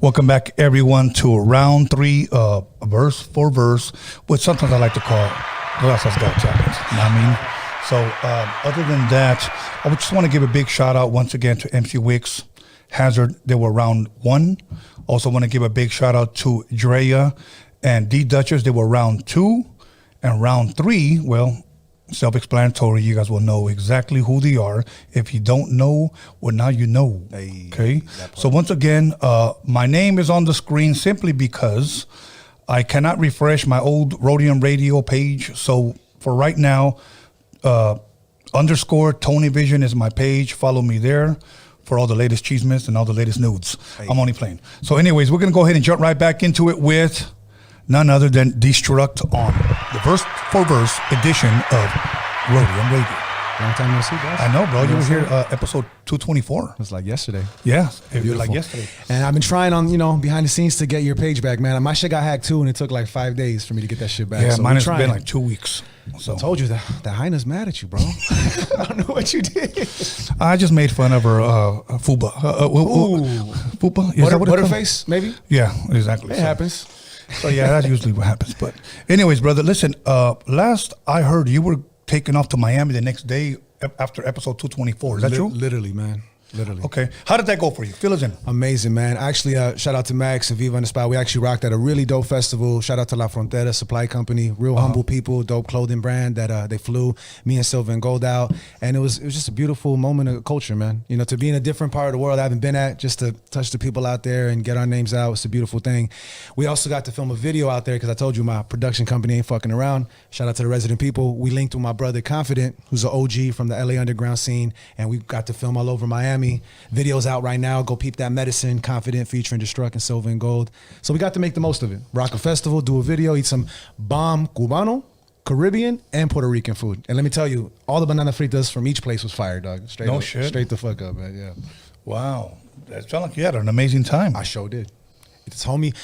Welcome back, everyone, to round 3 of Verse for Verse, which sometimes I like to call Raza's Got Talent. You know what I mean? So other than that, I just want to give a big shout out once again to MC Wicks, Hazard. They were round 1. Also want to give a big shout out to Drea and D Dutchess. They were round 2. And round 3, well, self-explanatory. You guys will know exactly who they are. If you don't know, well, now you know. Hey, okay. So once again, my name is on the screen simply because I cannot refresh my old Roadium radio page. So for right now, underscore Tony Vision is my page. Follow me there for all the latest chismes and all the latest nudes. Hey. I'm only playing. So anyways, we're going to go ahead and jump right back into it with none other than Destruct on the Verse for Verse edition of Roadium Radio. Long time no see, guys. I know, bro. You were here episode 224. It was like yesterday. Yeah, it was like yesterday. And I've been trying on, behind the scenes to get your page back, man. My shit got hacked too, and it took like 5 days for me to get that shit back. Yeah, so mine has been like 2 weeks. So I told you that Heina's mad at you, bro. I don't know what you did. I just made fun of her fupa. Fupa? Butterface, maybe? Yeah, exactly. It happens. So yeah, that's usually what happens. But anyways, brother, listen, last I heard you were taken off to Miami the next day after episode 224. Is that true? Literally, man. Literally. Okay. How did that go for you? Fill us in. Amazing, man. Actually, shout out to Max and Viva Mescal. We actually rocked at a really dope festival. Shout out to La Frontera Supply Company. Real humble people, dope clothing brand that they flew me and Silver and Gold out. And it was just a beautiful moment of culture, man. To be in a different part of the world I haven't been at, just to touch the people out there and get our names out. It's a beautiful thing. We also got to film a video out there because I told you my production company ain't fucking around. Shout out to the resident people. We linked with my brother Confident, who's an OG from the LA underground scene. And we got to film all over Miami. Videos out right now. Go peep that Medicine, Confident, featuring Destruct and Silver and Gold. So we got to make the most of it. Rock a festival, do a video, eat some bomb Cubano, Caribbean, and Puerto Rican food. And let me tell you, all the banana fritas from each place was fire, dog. Straight up, shit. Straight the fuck up, man. Yeah. Wow. That sounded like you had an amazing time. I sure did. It's homie,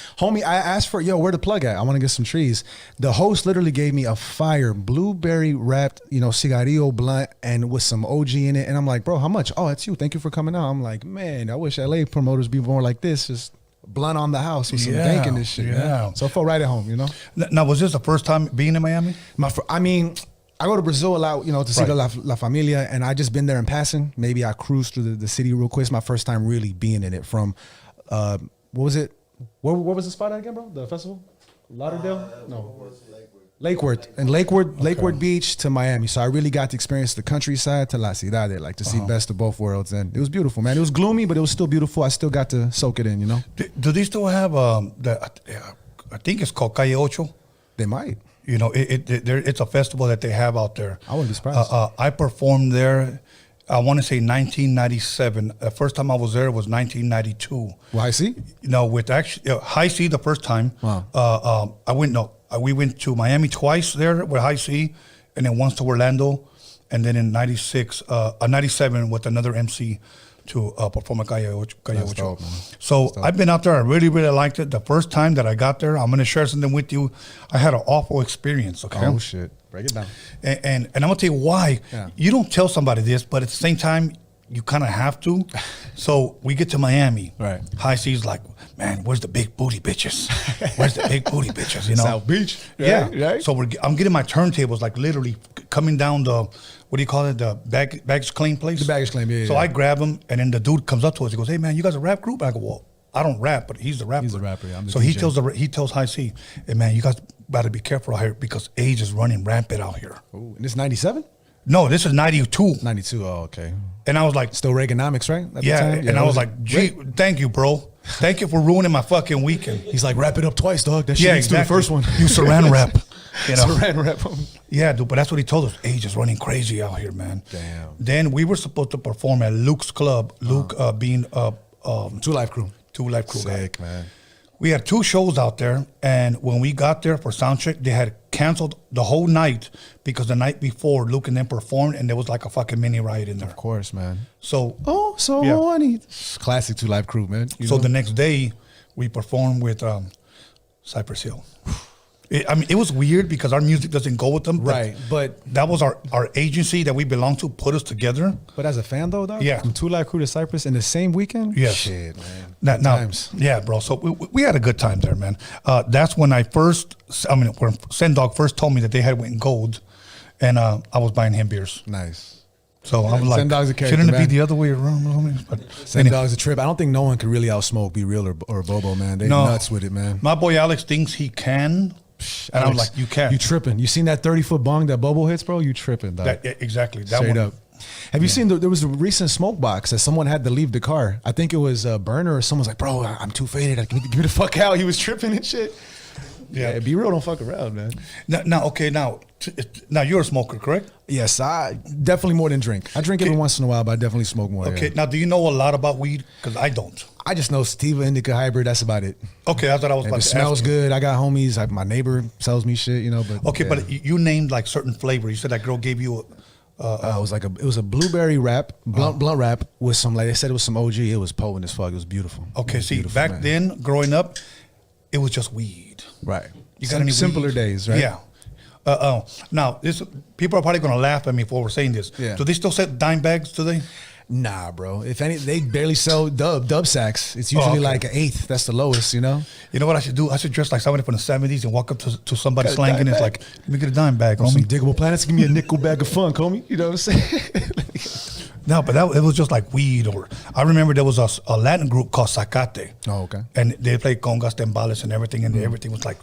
I asked for, where the plug at? I want to get some trees. The host literally gave me a fire blueberry wrapped, cigarillo blunt and with some OG in it. And I'm like, bro, how much? Oh, it's you. Thank you for coming out. I'm like, man, I wish LA promoters be more like this. Just blunt on the house with some dank in this shit. Yeah. Man. So I felt right at home, Now, was this the first time being in Miami? I go to Brazil a lot, to see the La Familia, and I just been there in passing. Maybe I cruised through the city real quick. It's my first time really being in it from, what was it? Where was the spot at again, bro? The festival? Lauderdale? No. Lakewood. And Lakewood Beach to Miami. So I really got to experience the countryside to La Ciudad, like to see best of both worlds. And it was beautiful, man. It was gloomy, but it was still beautiful. I still got to soak it in, Do they still have, I think it's called Calle Ocho? They might. It's a festival that they have out there. I wouldn't be surprised. I performed there. I want to say 1997. The first time I was there was 1992. Well, High C? With actually High C the first time. Wow. We went to Miami twice there with High C, and then once to Orlando, and then in 97 with another MC to perform at Calle Ocho. Dope, So I've been out there. I really, really liked it. The first time that I got there, I'm going to share something with you. I had an awful experience. Okay. Oh shit. Break it down. And I'm gonna tell you why. Yeah. You don't tell somebody this, but at the same time, you kind of have to. So we get to Miami. Right. High C's like, man, where's the big booty bitches? Where's the big booty bitches? South Beach. Right? Yeah. Right. So I'm getting my turntables like literally coming down the, what do you call it? The baggage claim place. The baggage claim. Yeah. So I grab them, and then the dude comes up to us. He goes, "Hey man, you guys a rap group?" I go, "Well, I don't rap, but he's the rapper." He's the rapper. Yeah, so DJ. he tells High C, "Hey man, you guys better be careful out here because age is running rampant out here." Ooh, and this 97? No, this is 92. 92. Oh, okay. And I was like, still Reaganomics, right? Yeah. And I was like, gee, thank you, bro. Thank you for ruining my fucking weekend. He's like, wrap it up twice, dog. That shit needs to be the first one. You saran wrap. Saran wrap. Yeah, dude. But that's what he told us. Age is running crazy out here, man. Damn. Then we were supposed to perform at Luke's club. Luke being Two Life Crew. Sick, guy. Man. We had 2 shows out there, and when we got there for sound check, they had canceled the whole night because the night before Luke and them performed, and there was like a fucking mini riot in there. Of course, man. So horny. Classic 2 Life Crew, man. The next day we performed with Cypress Hill. It was weird because our music doesn't go with them. Right, but that was our agency that we belong to put us together. But as a fan though, dog, yeah, from Two Live Crew to Cypress in the same weekend. Yes. Shit, man. Now, yeah, bro. So we had a good time there, man. That's when when Sendog first told me that they had went gold, and I was buying him beers. Nice. So I was like, Sendog's a character, shouldn't it man. be the other way around? But Sendog's a trip. I don't think no one could really outsmoke Be Real or Bobo, man. They're nuts with it, man. My boy Alex thinks he can. And I was like, you can't. You tripping. You seen that 30-foot bong that Bobo hits, bro? You tripping, dog. Exactly. That Straight one. up. Have you seen, there was a recent smoke box that someone had to leave the car. I think it was a burner or someone's like, bro, I'm too faded. Give me the fuck out. He was tripping and shit. Yeah, Be Real don't fuck around, man. Now you're a smoker, correct? Yes, I definitely more than drink. I drink every once in a while, but I definitely smoke more. Okay, yeah. now do you know a lot about weed? Because I don't. I just know sativa, indica, hybrid. That's about it. Okay, that's what I was about to ask. It smells good. I got homies. My neighbor sells me shit, you know. But okay, yeah. But you named like certain flavor. You said that girl gave you it was a blueberry wrap, blunt wrap with some, like they said, it was some OG. It was potent as fuck. It was beautiful. Okay, was see, beautiful, back man. then, growing up, it was just weed. Right. You got any simpler weed? days, right? Yeah. Now, people are probably going to laugh at me for saying this. Yeah. Do they still sell dime bags today? Nah, bro. If any, they barely sell dub sacks. It's usually like an eighth. That's the lowest, you know? You know what I should do? I should dress like somebody from the 70s and walk up to somebody slanging and it's like, let me get a dime bag, homie. Some Diggable Planets, give me a nickel bag of funk, homie. You know what I'm saying? No, but it was just like weed. Or I remember there was a Latin group called Zacate. Oh, okay. And they played congas, timbales, and everything, and everything was like,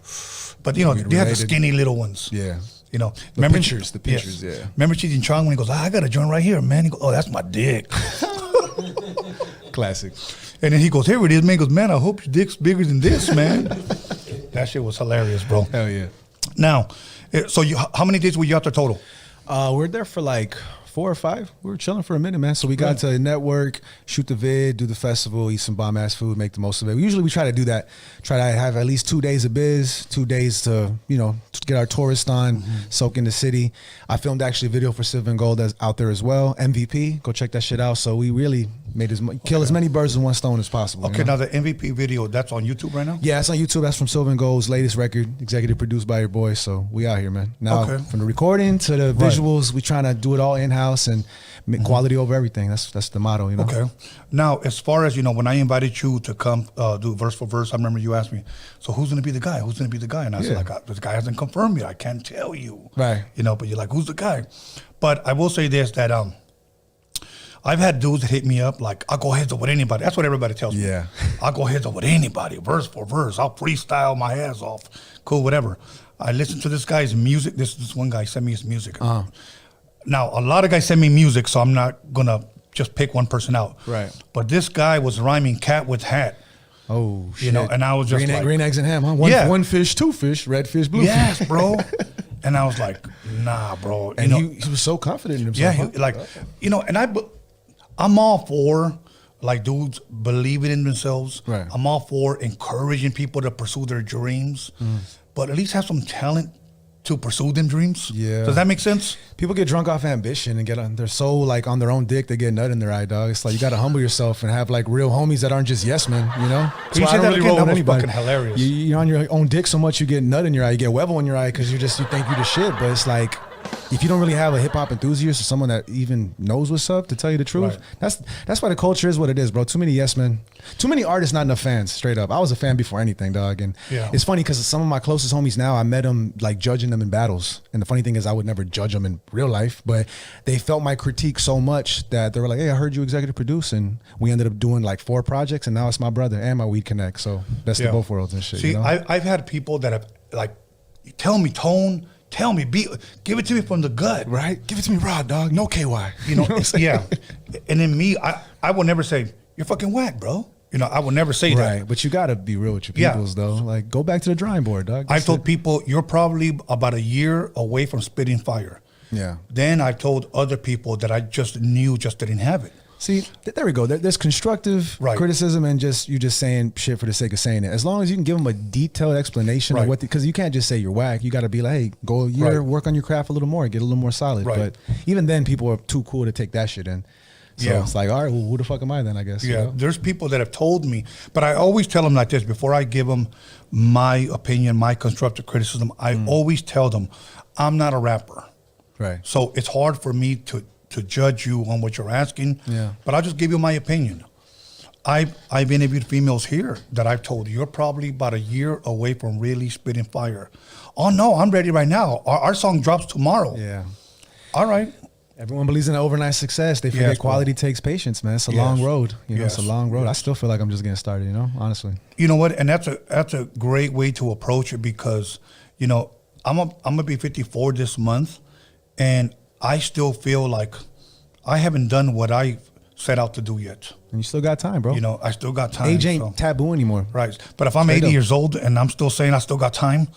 but you know, they had the skinny little ones. Yeah. You know, the pictures, yes. Yeah. Remember Cheech and Chong when he goes, I got a joint right here, man. He goes, oh, that's my dick. Classic. And then he goes, here it is, man. He goes, man, I hope your dick's bigger than this, man. That shit was hilarious, bro. Hell yeah. Now, so how many days were you out there total? We're there for like 4 or 5. We were chilling for a minute, man. So we got to network, shoot the vid, do the festival, eat some bomb ass food, make the most of it. Usually we try to do that. Try to have at least 2 days of biz, 2 days to, you know, to get our tourist on, soak in the city. I filmed actually a video for Silver and Gold that's out there as well. MVP, go check that shit out. So we really made kill as many birds with one stone as possible. Okay, you know? Now the MVP video, that's on YouTube right now? Yeah, it's on YouTube. That's from Silver and Gold's latest record, executive produced by your boy. So we out here, man. Now, from the recording to the visuals, we trying to do it all in-house and make quality over everything. That's the motto, you know? Okay. Now, as far as, you know, when I invited you to come do verse for verse, I remember you asked me, so who's going to be the guy? Who's going to be the guy? And I said, like, this guy hasn't confirmed yet. I can't tell you. Right. You know, but you're like, who's the guy? But I will say this, that I've had dudes that hit me up like, I'll go heads up with anybody. That's what everybody tells me. Yeah. I'll go heads up with anybody, verse for verse. I'll freestyle my ass off. Cool, whatever. I listened to this guy's music. This one guy sent me his music. Now, a lot of guys send me music, so I'm not going to just pick one person out. Right. But this guy was rhyming cat with hat. Oh, shit. You know, and I was just like, green eggs and ham, huh? One fish, 2 fish, red fish, blue fish. Yes, bro. And I was like, nah, bro. And he was so confident in himself. Yeah, you know, and I'm all for like dudes believing in themselves. Right. I'm all for encouraging people to pursue their dreams, but at least have some talent to pursue them dreams. Yeah. Does that make sense? People get drunk off ambition and they're so like on their own dick, they get nut in their eye, dog. It's like you got to humble yourself and have like real homies that aren't just yes men, you know? So you said that again, that was fucking hilarious. You're on your own dick so much you get nut in your eye, you get Wevel in your eye because you think you're the shit, but it's like, if you don't really have a hip hop enthusiast or someone that even knows what's up, to tell you the truth, that's why the culture is what it is, bro. Too many yes men, too many artists, not enough fans. Straight up, I was a fan before anything, dog. And it's funny because some of my closest homies now, I met them like judging them in battles. And the funny thing is, I would never judge them in real life, but they felt my critique so much that they were like, "Hey, I heard you executive produce," and we ended up doing like 4 projects, and now it's my brother and my Weed Connect. So best of both worlds and shit. See, you know? I've had people that have like, tell me tone. Tell me, give it to me from the gut. Right? Give it to me raw, dog. No KY. You know, yeah. And then me, I will never say, you're fucking whack, bro. You know, I will never say that. Right, but you got to be real with your peoples, though. Like, go back to the drawing board, dog. I've told people, you're probably about a year away from spitting fire. Yeah. Then I've told other people that I just knew just didn't have it. See, there we go. There's constructive criticism and you just saying shit for the sake of saying it. As long as you can give them a detailed explanation of what, because you can't just say you're whack. You got to be like, hey, go a year, work on your craft a little more, get a little more solid. But even then, people are too cool to take that shit in. So Yeah. it's like, all right, well, who the fuck am I then, I guess? Yeah, You know? there's people that have told me, but I always tell them like this before I give them my opinion, my constructive criticism. I always tell them, I'm not a rapper. Right. So it's hard for me to judge you on what you're asking. Yeah. But I'll just give you my opinion. I've interviewed females here that I've told, you're probably about a year away from really spitting fire. Oh no, I'm ready right now. Our song drops tomorrow. Yeah. All right. Everyone believes in overnight success. They forget Yes, bro. quality takes patience, man. It's a Yes. long road. You know, Yes. it's a long road. I Yes. still feel like I'm just getting started, you know, honestly. You know what? And that's a great way to approach it because, you know, I'm gonna be 54 this month, and I still feel like I haven't done what I set out to do yet. And you still got time, bro. You know, I still got time. Age ain't so- taboo anymore. Right. But if I'm Straight 80 up. years old and I'm still saying I still got time,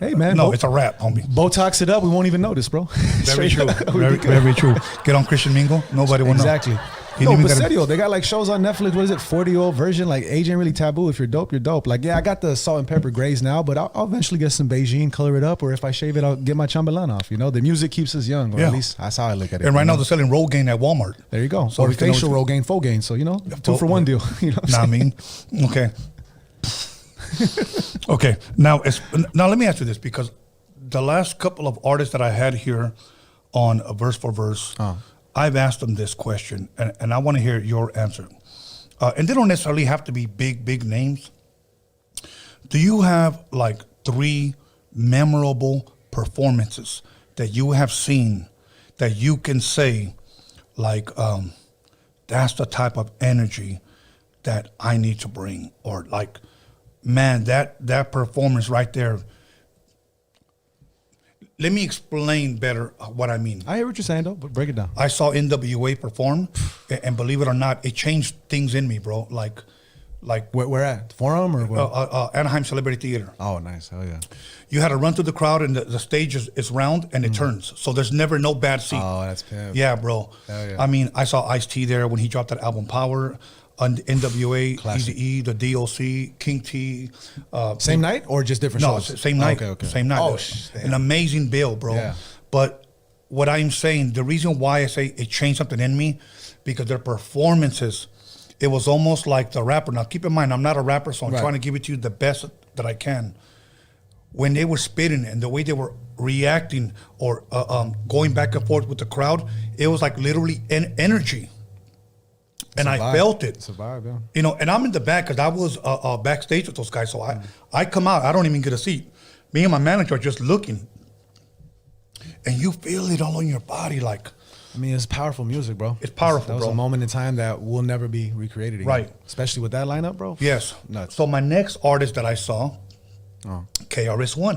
Hey, man. no, it's a wrap, homie. Botox it up. We won't even notice, bro. Very Straight true. up. Very, very true. Get on Christian Mingle. Nobody will know. Exactly. You No, even but gotta- serio, they got like shows on Netflix. What is it? 40-year-old version. Like age ain't really taboo. If you're dope, you're dope. Like, yeah, I got the salt and pepper grays now, but I'll eventually get some Beijing, color it up, or if I shave it, I'll get my chambelan off. You know, the music keeps us young, or Yeah. at least that's how I look at it. And right you now know? they're selling Rogaine at Walmart. There you go. So Or we can facial always- Rogaine, full gain. So, you know, 2-for-1 deal. You know what Nah, I I'm mean, okay. Okay. Now let me ask you this, because the last couple of artists that I had here on a Verse for Verse, I've asked them this question, and I want to hear your answer. And they don't necessarily have to be big names. Do you have like 3 memorable performances that you have seen that you can say, like, that's the type of energy that I need to bring? Or like, man, that performance right there. Let me explain better what I mean. I hear what you're saying, though, but break it down. I saw NWA perform, and believe it or not, it changed things in me, bro. Like Where at? Forum or where? Anaheim Celebrity Theater. Oh, nice. Hell yeah. You had to run through the crowd, and the stage is round, and it turns. So there's never no bad seat. Oh, that's pimp. Yeah, bro. Hell yeah. I mean, I saw Ice-T there when he dropped that album Power, on NWA, Classic. Eazy-E, the DOC, King T. Same night or just different No, shows? same night. Okay. Same night. Oh, An amazing bill, bro. Yeah. But what I'm saying, the reason why I say it changed something in me, because their performances, it was almost like the rapper. Now, keep in mind, I'm not a rapper, so I'm Right. trying to give it to you the best that I can. When they were spitting and the way they were reacting or going back and forth with the crowd, it was like literally energy. And I felt it. It's a vibe, yeah. You know, and I'm in the back because I was backstage with those guys. So I come out, I don't even get a seat. Me and my manager are just looking. And you feel it all on your body, like. I mean, it's powerful music, bro. It's powerful, That was bro. a moment in time that will never be recreated again. Right. Especially with that lineup, bro. Yes. Nuts. So my next artist that I saw, KRS-One.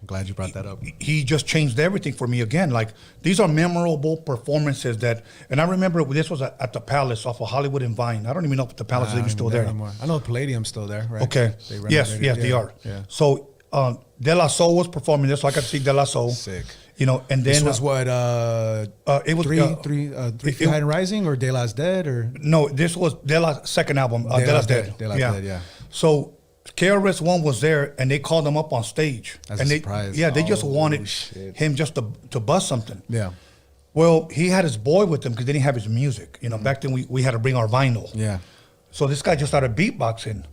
I'm glad you brought that up. He just changed everything for me again. Like, these are memorable performances that, and I remember this was at the Palace off of Hollywood and Vine. I don't even know if the Palace is even still there. Anymore. I know Palladium's still there, right? Okay. They Yes, renovated it. they are. Yeah. So De La Soul was performing this, so I got to see De La Soul. Sick. You know, and then This was what? it was Three Feet High and Rising, or De La's Dead, or no, this was De La's second album. De La's Dead. De La's Dead, yeah. So KRS-One was there, and they called him up on stage. As and a they, surprise. Yeah, they just Oh, wanted shit. him just to bust something. yeah, Well, he had his boy with him because they didn't have his music. You know, back then we had to bring our vinyl. yeah. So this guy just started beatboxing,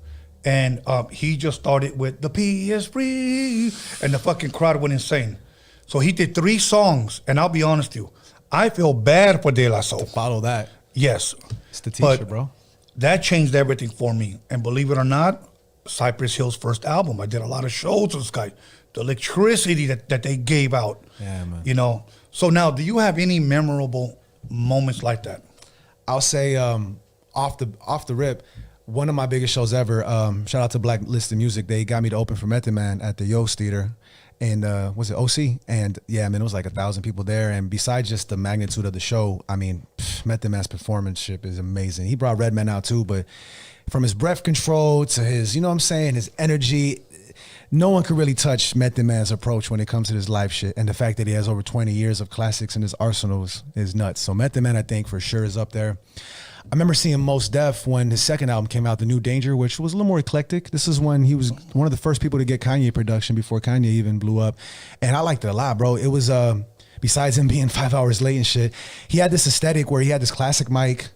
and he just started with "The P is free," and the fucking crowd went insane. So he did 3 songs, and I'll be honest with you, I feel bad for De La Soul. Follow that. Yes, It's the teacher, But bro. that changed everything for me. And believe it or not, Cypress Hill's first album, I did a lot of shows with this guy. The electricity that they gave out. Yeah, man. You know. So now, do you have any memorable moments like that? I'll say off the rip, one of my biggest shows ever. Shout out to Blacklisted Music. They got me to open for Method Man at the Yost Theater. And was it OC? And yeah, man, it was like 1,000 people there. And besides just the magnitude of the show, I mean, Method Man's performanceship is amazing. He brought Redman out too, but from his breath control to his, you know what I'm saying, his energy, no one could really touch Method Man's approach when it comes to this live shit. And the fact that he has over 20 years of classics in his arsenal is nuts. So Method Man, I think, for sure is up there. I remember seeing Mos Def when his second album came out, The New Danger, which was a little more eclectic. This is when he was one of the first people to get Kanye production before Kanye even blew up. And I liked it a lot, bro. It was besides him being 5 hours late and shit, he had this aesthetic where he had this classic mic,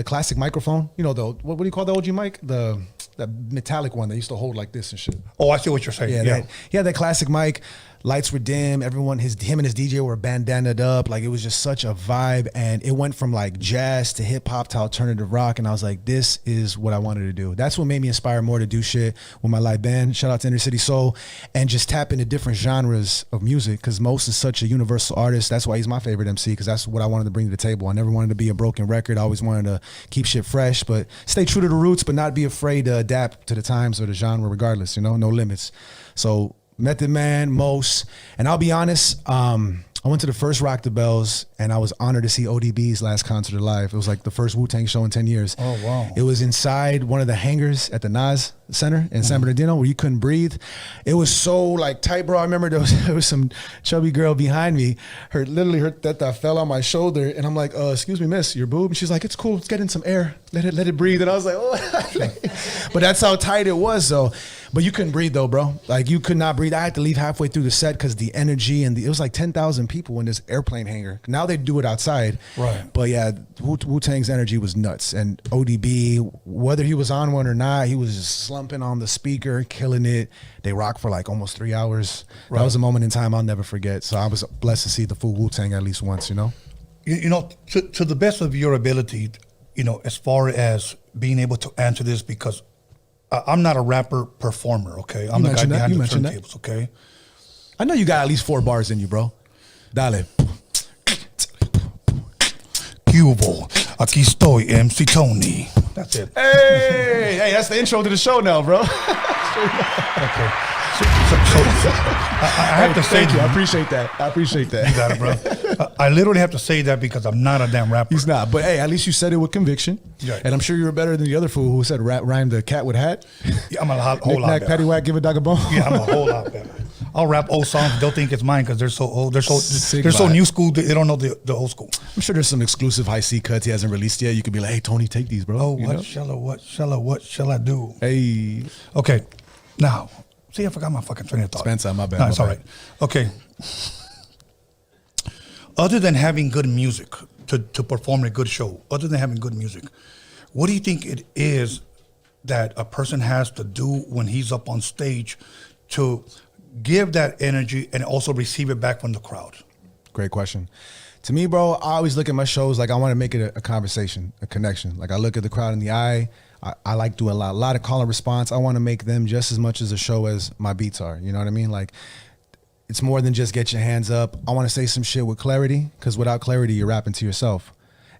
classic microphone. You know, what do you call the OG mic? The metallic one that used to hold like this and shit. Oh, I see what you're saying. Yeah. He had that classic mic. Lights were dim. Him and his DJ were bandanaed up. Like, it was just such a vibe. And it went from like jazz to hip hop to alternative rock. And I was like, this is what I wanted to do. That's what made me inspire more to do shit with my live band. Shout out to Inner City Soul. And just tap into different genres of music, because Mos is such a universal artist. That's why he's my favorite MC, because that's what I wanted to bring to the table. I never wanted to be a broken record. I always wanted to keep shit fresh, but stay true to the roots, but not be afraid to adapt to the times or the genre regardless, you know, no limits. So Method Man, Mos, and I'll be honest, I went to the first Rock the Bells, and I was honored to see ODB's last concert live. It was like the first Wu-Tang show in 10 years. Oh, wow. It was inside one of the hangars at the Nas Center in San Bernardino where you couldn't breathe. It was so like tight, bro. I remember there was some chubby girl behind me. Literally her that fell on my shoulder, and I'm like, excuse me, miss, your boob? And she's like, it's cool, let's get in some air. Let it breathe. And I was like, oh. But that's how tight it was, though. But you couldn't breathe, though, bro. Like, you could not breathe. I had to leave halfway through the set because the energy and it was like 10,000 people in this airplane hangar. Now they do it outside. Right. But yeah, Wu-Tang's energy was nuts. And ODB, whether he was on one or not, he was just slumping on the speaker, killing it. They rocked for like almost 3 hours. Right. That was a moment in time I'll never forget. So I was blessed to see the full Wu-Tang at least once, you know? You know, to the best of your ability, you know, as far as being able to answer this, because I'm not a rapper performer, okay? I'm the guy behind the turntables, okay? I know you got at least 4 bars in you, bro. Dale. Cubo, aquí estoy, MC Tony. That's it. Hey, that's the intro to the show now, bro. Okay. I have to say, thank you. I appreciate that. You got it, bro. I literally have to say that because I'm not a damn rapper. He's not, but hey, at least you said it with conviction. Right. And I'm sure you were better than the other fool who said rhyme the cat with hat. Yeah, I'm a whole lot better. Paddywhack, give a dog a bone. Yeah, I'm a whole lot better. I'll rap old songs. They'll think it's mine because they're so old. They're so new school. They don't know the old school. I'm sure there's some exclusive high C cuts he hasn't released yet. You could be like, hey, Tony, take these, bro. Oh, what shall I do? Hey. Okay. Now, see, I forgot my fucking train of thought. Spencer, my bad. No, it's all right. Okay. Other than having good music to perform a good show, other than having good music, what do you think it is that a person has to do when he's up on stage to give that energy and also receive it back from the crowd? Great question. To me, bro, I always look at my shows like I want to make it a conversation, a connection. Like I look at the crowd in the eye. I like doing a lot of call and response. I want to make them just as much as a show as my beats are. You know what I mean? Like, it's more than just get your hands up. I want to say some shit with clarity, because without clarity, you're rapping to yourself.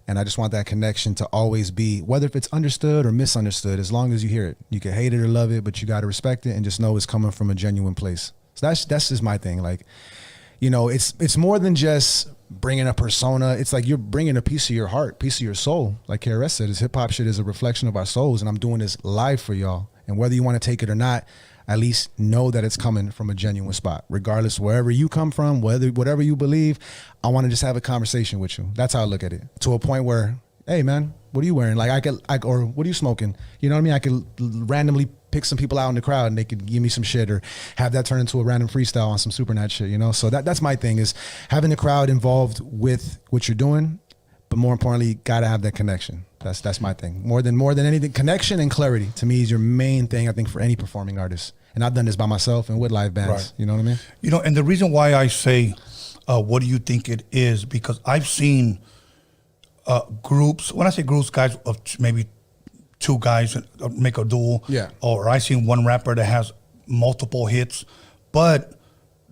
And I just want that connection to always be, whether if it's understood or misunderstood, as long as you hear it. You can hate it or love it, but you got to respect it and just know it's coming from a genuine place. So that's just my thing. Like, you know, it's more than just bringing a persona. It's like you're bringing a piece of your heart, piece of your soul. Like KRS said, his hip hop shit is a reflection of our souls, and I'm doing this live for y'all. And whether you want to take it or not, at least know that it's coming from a genuine spot. Regardless, wherever you come from, whatever you believe, I want to just have a conversation with you. That's how I look at it. To a point where, hey man, what are you wearing? Like or what are you smoking? You know what I mean? I could randomly pick some people out in the crowd and they could give me some shit, or have that turn into a random freestyle on some Supernat shit, you know? So that's my thing, is having the crowd involved with what you're doing, but more importantly, gotta have that connection. That's my thing. More than anything, connection and clarity to me is your main thing, I think, for any performing artist. And I've done this by myself and with live bands. Right. You know what I mean? You know, and the reason why I say, what do you think it is? Because I've seen groups, when I say groups, guys of maybe 2 guys make a duel. Yeah. Or I've seen one rapper that has multiple hits, but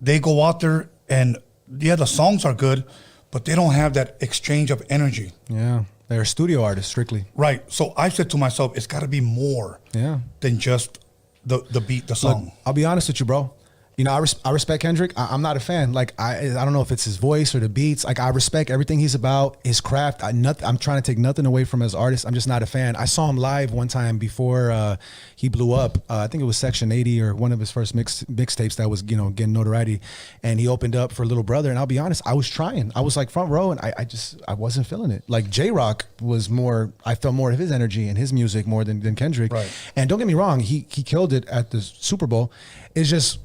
they go out there and, yeah, the songs are good, but they don't have that exchange of energy. Yeah. They're studio artists, strictly. Right. So I said to myself, it's got to be more than just the beat, the song. Look, I'll be honest with you, bro. You know, I respect Kendrick. I'm not a fan. Like, I don't know if it's his voice or the beats. Like, I respect everything he's about, his craft. I'm trying to take nothing away from his artist. I'm just not a fan. I saw him live one time before he blew up. I think it was Section 80 or one of his first mixtapes that was, you know, getting notoriety. And he opened up for Little Brother. And I'll be honest, I was trying. I was like front row, and I wasn't feeling it. Like, J-Rock was more, I felt more of his energy and his music more than Kendrick. Right. And don't get me wrong, he killed it at the Super Bowl. It's just,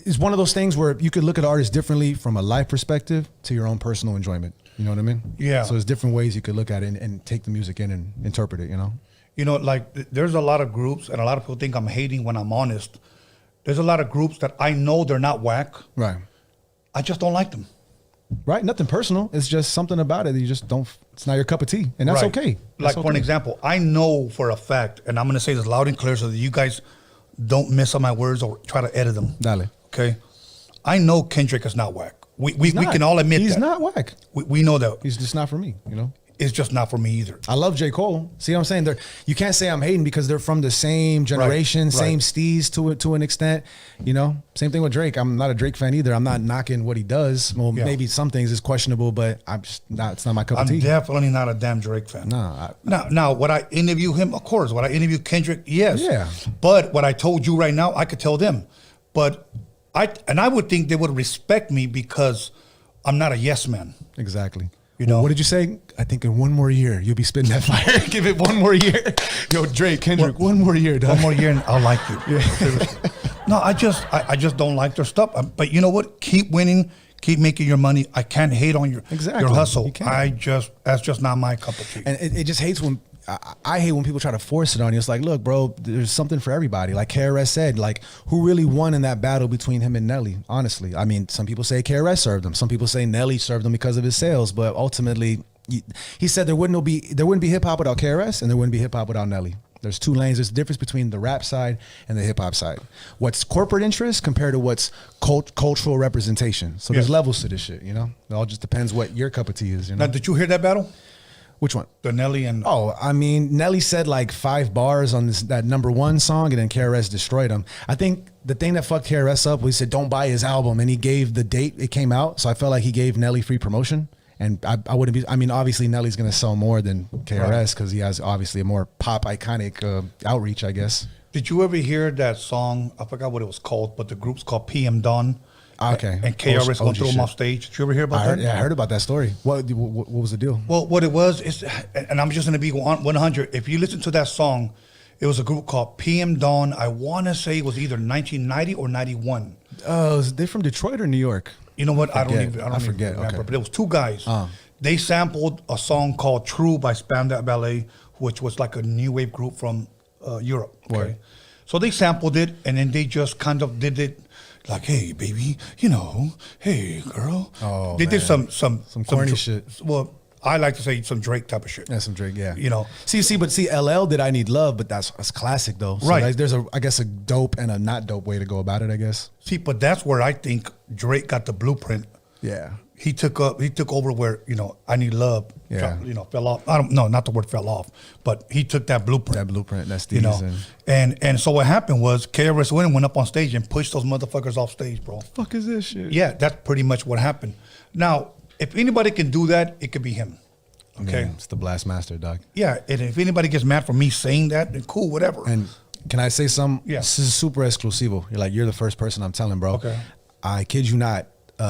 it's one of those things where you could look at artists differently from a life perspective to your own personal enjoyment. You know what I mean? Yeah. So there's different ways you could look at it and take the music in and interpret it, you know? You know, like there's a lot of groups, and a lot of people think I'm hating when I'm honest. There's a lot of groups that I know they're not whack. Right. I just don't like them. Right. Nothing personal. It's just something about it that you just don't, it's not your cup of tea. And that's Right. okay. Like, That's for an okay. example, I know for a fact, and I'm going to say this loud and clear so that you guys don't miss on my words or try to edit them. Dale. Okay? I know Kendrick is not whack. We can all admit he's that. not whack. We know that. He's just not for me, you know? It's just not for me either. I love J. Cole. See what I'm saying? You can't say I'm hating because they're from the same generation, Right. same steez to an extent. You know, same thing with Drake. I'm not a Drake fan either. I'm not knocking what he does. Well, Yeah. maybe some things is questionable, but I'm just not. It's not my cup of I'm tea. definitely not a damn Drake fan. Nah, Now, would I interview him? Of course. Would I interview Kendrick? Yes. Yeah. But what I told you right now, I could tell them. But I would think they would respect me because I'm not a yes man. exactly. You know? What did you say? I think in one more year you'll be spitting that fire. Give it one more year. Yo, Drake, Kendrick, one more year, dog. One more year and I'll like you. Seriously. No, I just don't like their stuff. But you know what? Keep winning. Keep making your money. I can't hate on your hustle. You can't. That's just not my cup of tea. And it just hates when I hate when people try to force it on you. It's like, look, bro, there's something for everybody. Like KRS said, like, who really won in that battle between him and Nelly? Honestly, I mean, some people say KRS served him. Some people say Nelly served him because of his sales. But ultimately, he said there wouldn't be hip hop without KRS, and there wouldn't be hip hop without Nelly. There's two lanes. There's a difference between the rap side and the hip hop side. What's corporate interest compared to what's cultural representation. So there's Yes. levels to this shit, you know? It all just depends what your cup of tea is, you know? Now, did you hear that battle? Which one? The Nelly and Oh, I mean, Nelly said like 5 bars on that #1 song, and then KRS destroyed him. I think the thing that fucked KRS up was he said don't buy his album, and he gave the date it came out. So I felt like he gave Nelly free promotion. And I wouldn't be, I mean, obviously Nelly's going to sell more than KRS because he has obviously a more pop iconic outreach, I guess. Did you ever hear that song? I forgot what it was called, but the group's called PM Dawn. Okay. And KRS went OG through him shit. off stage. Did you ever hear about that? Yeah, I heard about that story. What was the deal? Well, what it was is, and I'm just going to be 100. If you listen to that song, it was a group called PM Dawn. I want to say it was either 1990 or 91. They're from Detroit or New York? You know what? I don't forget. even I forget. remember. Okay. But it was 2 guys. They sampled a song called True by Spam That Ballet, which was like a new wave group from Europe. Okay. Right. So they sampled it, and then they just kind of did it like, hey, baby, you know, hey, girl. Oh, they did man. some corny shit. Well, I like to say some Drake type of shit. Yeah, some Drake, yeah. You know. See, LL did I Need Love, but that's classic though. So Right. There's I guess a dope and a not dope way to go about it, I guess. See, but that's where I think Drake got the blueprint. Yeah. He took over where, you know, I Need Love, Yeah. fell off. I don't know, not the word fell off, but he took that blueprint. That's You these know, and so what happened was KRS went up on stage and pushed those motherfuckers off stage, bro. fuck is this shit? Yeah, that's pretty much what happened. Now, if anybody can do that, it could be him. Okay. Man, it's the blast master, dog. Yeah, and if anybody gets mad for me saying that, then cool, whatever. And can I say something? Yeah. This is super exclusivo. You're the first person I'm telling, bro. Okay. I kid you not.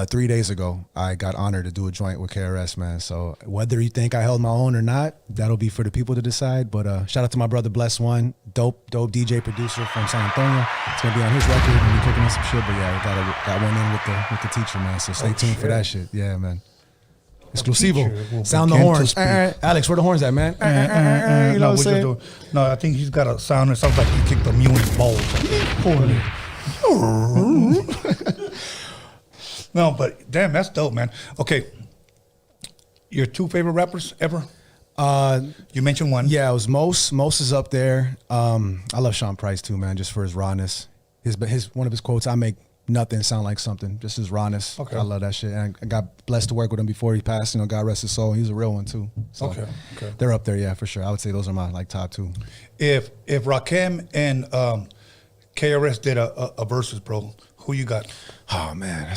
3 days ago, I got honored to do a joint with KRS, man. So whether you think I held my own or not, that'll be for the people to decide. But shout out to my brother Bless One, dope DJ producer from San Antonio. It's gonna be on his record and we're cooking on some shit. But yeah, we got one in with the teacher, man. So stay tuned for that shit. Yeah, man. Exclusivo. Sound the begin to horns. speak. Alex, where the horns at, man? You know what I'm saying? No, I think he's got a sound that sounds like he kicked a mule in his balls. No, but damn, that's dope, man. Okay, your 2 favorite rappers ever? You mentioned one. Yeah, it was Mos. Mos is up there. I love Sean Price too, man, just for his rawness. His one of his quotes, I make nothing sound like something. Just his rawness. Okay. I love that shit. And I got blessed to work with him before he passed. You know, God rest his soul. He's a real one too. So Okay. they're up there, yeah, for sure. I would say those are my like top 2. If Rakim and KRS did a versus, bro, who you got? Oh man,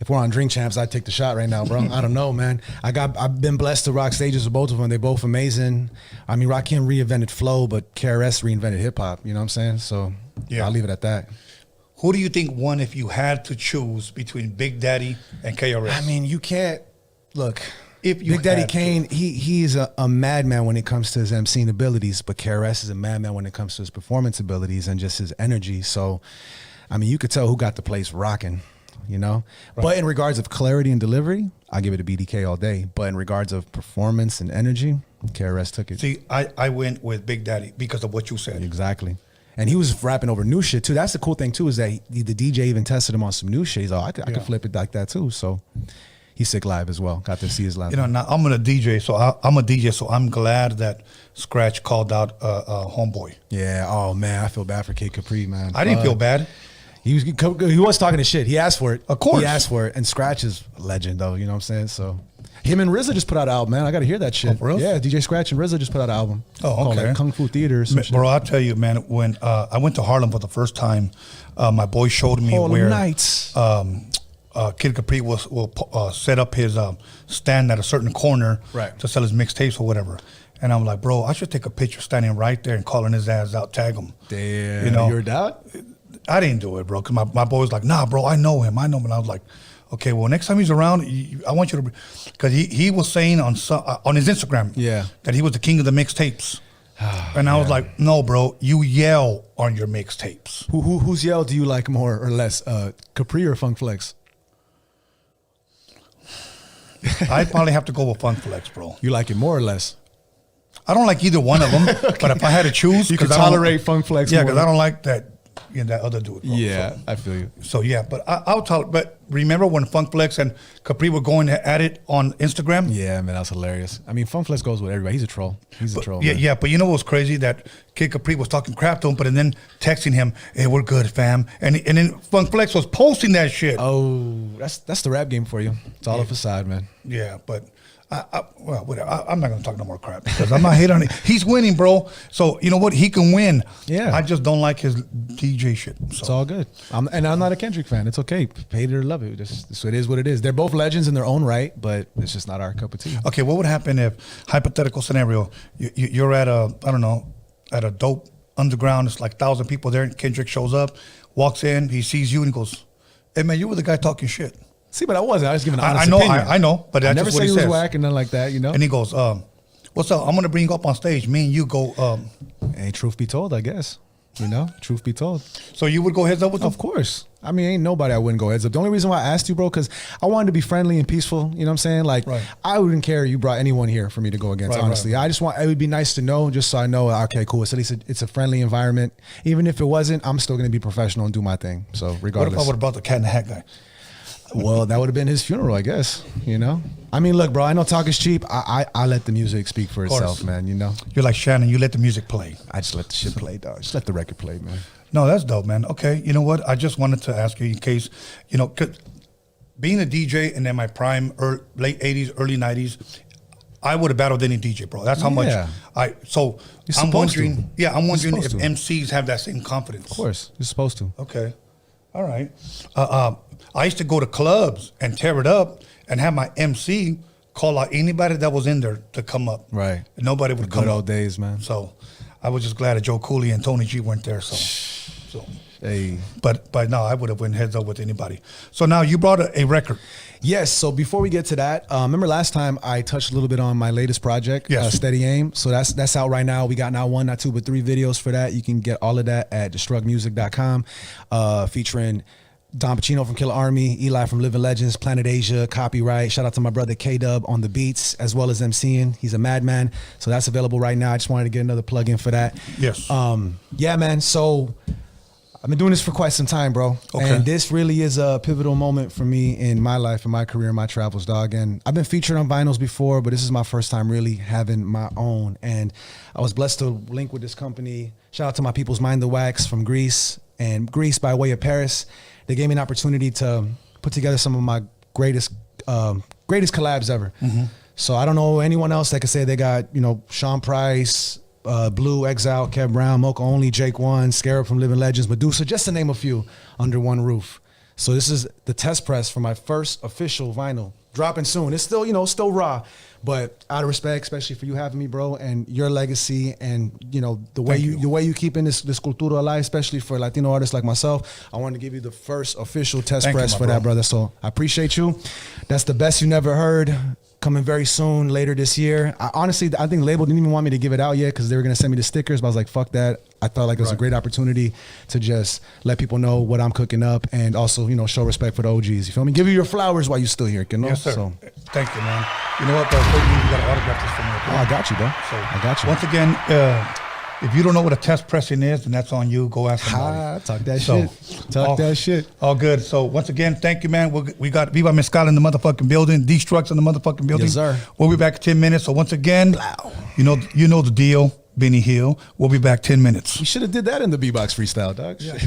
if we're on Drink Champs, I'd take the shot right now, bro. I don't know, man. I've been blessed to rock stages with both of them. They're both amazing. I mean, Rakim reinvented flow, but KRS reinvented hip hop. You know what I'm saying? So Yeah. I'll leave it at that. Who do you think won if you had to choose between Big Daddy and KRS? I mean, you can't look. If you Big Daddy had to. Kane, he's a madman when it comes to his emceeing abilities, but KRS is a madman when it comes to his performance abilities and just his energy. So, I mean, you could tell who got the place rocking, you know? Right. But in regards of clarity and delivery, I give it a BDK all day. But in regards of performance and energy, KRS took it. See, I went with Big Daddy because of what you said. Exactly. And he was rapping over new shit too. That's the cool thing too, is that the DJ even tested him on some new shit. He's like, I could flip it like that too. So he's sick live as well. Got to see his live. You know, now I'm a DJ, so I'm glad that Scratch called out Homeboy. Yeah. Oh man, I feel bad for Kid Capri, man. I didn't feel bad. He was talking to shit. He asked for it. Of course. He asked for it. And Scratch is a legend though, you know what I'm saying? So him and RZA just put out an album, man. I got to hear that shit. Oh, for real? Yeah, DJ Scratch and RZA just put out an album. Oh, okay. Called, like, Kung Fu Theater or some shit. Bro, I'll tell you, man, when I went to Harlem for the first time, my boy showed me where Kid Capri will set up his stand at a certain corner to sell his mixtapes or whatever. And I'm like, bro, I should take a picture standing right there and calling his ass out, tag him. Damn, you know, you're a doubt? I didn't do it, bro, because my boy was like, nah, bro, I know him. And I was like, okay, well, next time he's around, I want you to, because he was saying on his Instagram that he was the king of the mixtapes. And I was like, no, bro, you yell on your mixtapes. Whose yell do you like more or less, Capri or Funk Flex? I'd probably have to go with Funk Flex, bro. You like it more or less? I don't like either one of them, but if I had to choose, you can tolerate Funk Flex. Yeah, because I don't like that. That other dude. Bro. Yeah, so, I feel you. So yeah, but I'll tolerate. But remember when Funk Flex and Capri were going at it on Instagram? Yeah, man, that's hilarious. I mean, Funk Flex goes with everybody. He's a troll. He's a troll. Yeah, man. yeah. But you know what was crazy? That Kid Capri was talking crap to him, but then texting him, "Hey, we're good, fam." And then Funk Flex was posting that shit. Oh, that's the rap game for you. It's all a facade, man. Yeah, but. Well, whatever. I'm not gonna talk no more crap because I'm not hating on it. He's winning, bro. So you know what? He can win. Yeah. I just don't like his DJ shit. So. It's all good. I'm not a Kendrick fan. It's okay. Hate it or love it. So it is what it is. They're both legends in their own right, but it's just not our cup of tea. Okay, what would happen if, hypothetical scenario, you're at at a dope underground. It's like 1,000 people there. And Kendrick shows up, walks in, he sees you, and he goes, "Hey man, you were the guy talking shit." See, but I wasn't. I was giving an honest opinion. I know, but that's never just what say he he was says. whack and nothing like that, you know. And he goes, "What's up? I'm gonna bring you up on stage. Me and you go." Hey, truth be told, I guess. You know, truth be told. So you would go heads up with him? Of course. I mean, ain't nobody I wouldn't go heads up. The only reason why I asked you, bro, because I wanted to be friendly and peaceful. You know what I'm saying? Like, I wouldn't care if you brought anyone here for me to go against, honestly. I just want, it would be nice to know, just so I know, okay, cool. So at least it's a friendly environment. Even if it wasn't, I'm still going to be professional and do my thing. So regardless. What if I would have brought the Cat in the Hat guy? Well, that would have been his funeral, I guess, you know? I mean, look, bro, I know talk is cheap. I let the music speak for itself, man, you know? You're like Shannon, you let the music play. I just let the shit play, dog. Just let the record play, man. No, that's dope, man. Okay, you know what? I just wanted to ask you in case, you know, being a DJ and in my prime, late 80s, early 90s, I would have battled any DJ, bro. That's how much I'm wondering if MCs have that same confidence. Of course, you're supposed to. Okay, all right. I used to go to clubs and tear it up and have my MC call out anybody that was in there to come up. Right. And nobody would come up. Good old days, man. So I was just glad that Joe Cooley and Tony G weren't there. So hey. But no, I would have went heads up with anybody. So now you brought a record. Yes. So before we get to that, remember last time I touched a little bit on my latest project, Steady Aim. So that's out right now. We got not one, not two, but 3 videos for that. You can get all of that at destructmusic.com, featuring Don Pacino from Killer Army, Eli from Living Legends, Planet Asia, Copyright. Shout out to my brother K-Dub on the beats, as well as MCing. He's a madman. So that's available right now. I just wanted to get another plug in for that. Yes. Yeah, man. So I've been doing this for quite some time, bro. Okay. And this really is a pivotal moment for me in my life, in my career, in my travels, dog. And I've been featured on vinyls before, but this is my first time really having my own. And I was blessed to link with this company. Shout out to my people's Mind the Wax from Greece, and Greece by way of Paris. They gave me an opportunity to put together some of my greatest collabs ever. Mm-hmm. So I don't know anyone else that could say they got, you know, Sean Price, Blue, Exile, Kev Brown, Mocha Only, Jake One, Scarab from Living Legends, Medusa, just to name a few, under one roof. So this is the test press for my first official vinyl, dropping soon. It's still, you know, still raw, But out of respect, especially for you having me, bro, and your legacy, and the way you keeping this cultura alive, especially for Latino artists like myself, I wanted to give you the first official test press for that, brother. So I appreciate you. That's the best you never heard. Coming very soon, later this year. I think the label didn't even want me to give it out yet because they were gonna send me the stickers, but I was like, fuck that. I felt like it was a great opportunity to just let people know what I'm cooking up, and also, show respect for the OGs. You feel me? Give you your flowers while you're still here, Yes, sir. So, thank you, man. You know what, bro? You got to autograph this for me. Okay? Oh, I got you, bro. So I got you. Once again, if you don't know what a test pressing is, then that's on you. Go ask somebody. Talk that shit. Talk that shit. All good. So once again, thank you, man. We got Viva Mescal in the motherfucking building. Destruct in the motherfucking building. Yes, sir. We'll be back in 10 minutes. So once again, you know the deal. Benny Hill. We'll be back 10 minutes. You should have did that in the B-Box freestyle, dog. Yeah.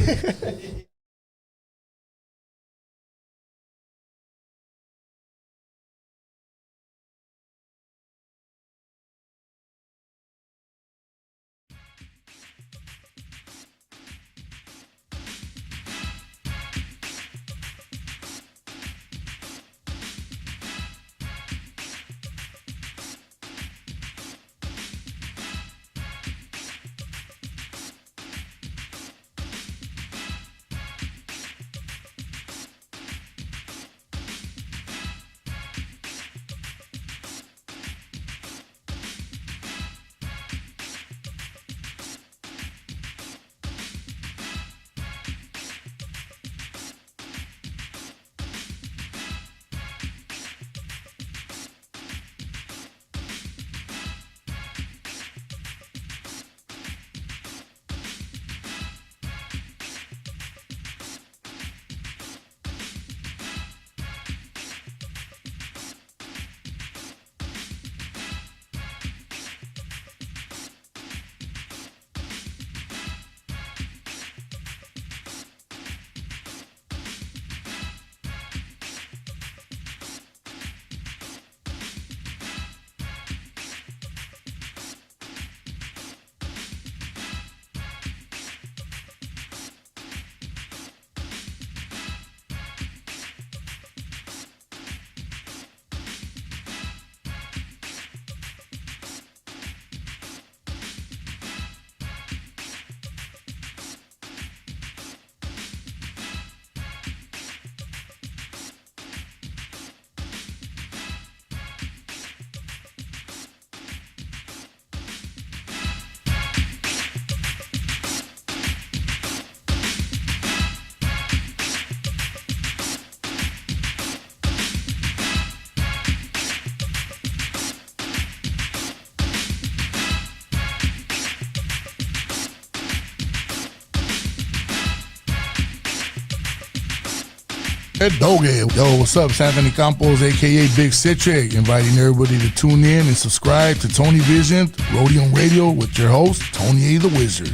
Doge. Yo, what's up? It's Anthony Campos, aka Big Citric, inviting everybody to tune in and subscribe to Tony Vision, Roadium Radio with your host, Tony A. the Wizard.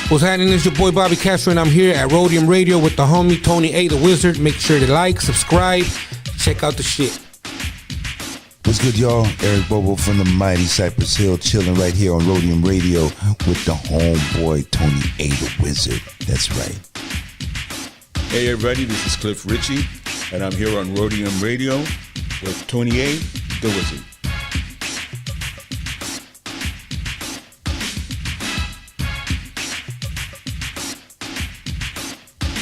What's happening? It's your boy Bobby Castro, and I'm here at Roadium Radio with the homie Tony A. the Wizard. Make sure to like, subscribe, check out the shit. What's good, y'all? Eric Bobo from the mighty Cypress Hill, chilling right here on Roadium Radio with the homeboy Tony A. the Wizard. That's right. Hey everybody, this is Cliff Ritchie, and I'm here on Roadium Radio with Tony A. the Wizard.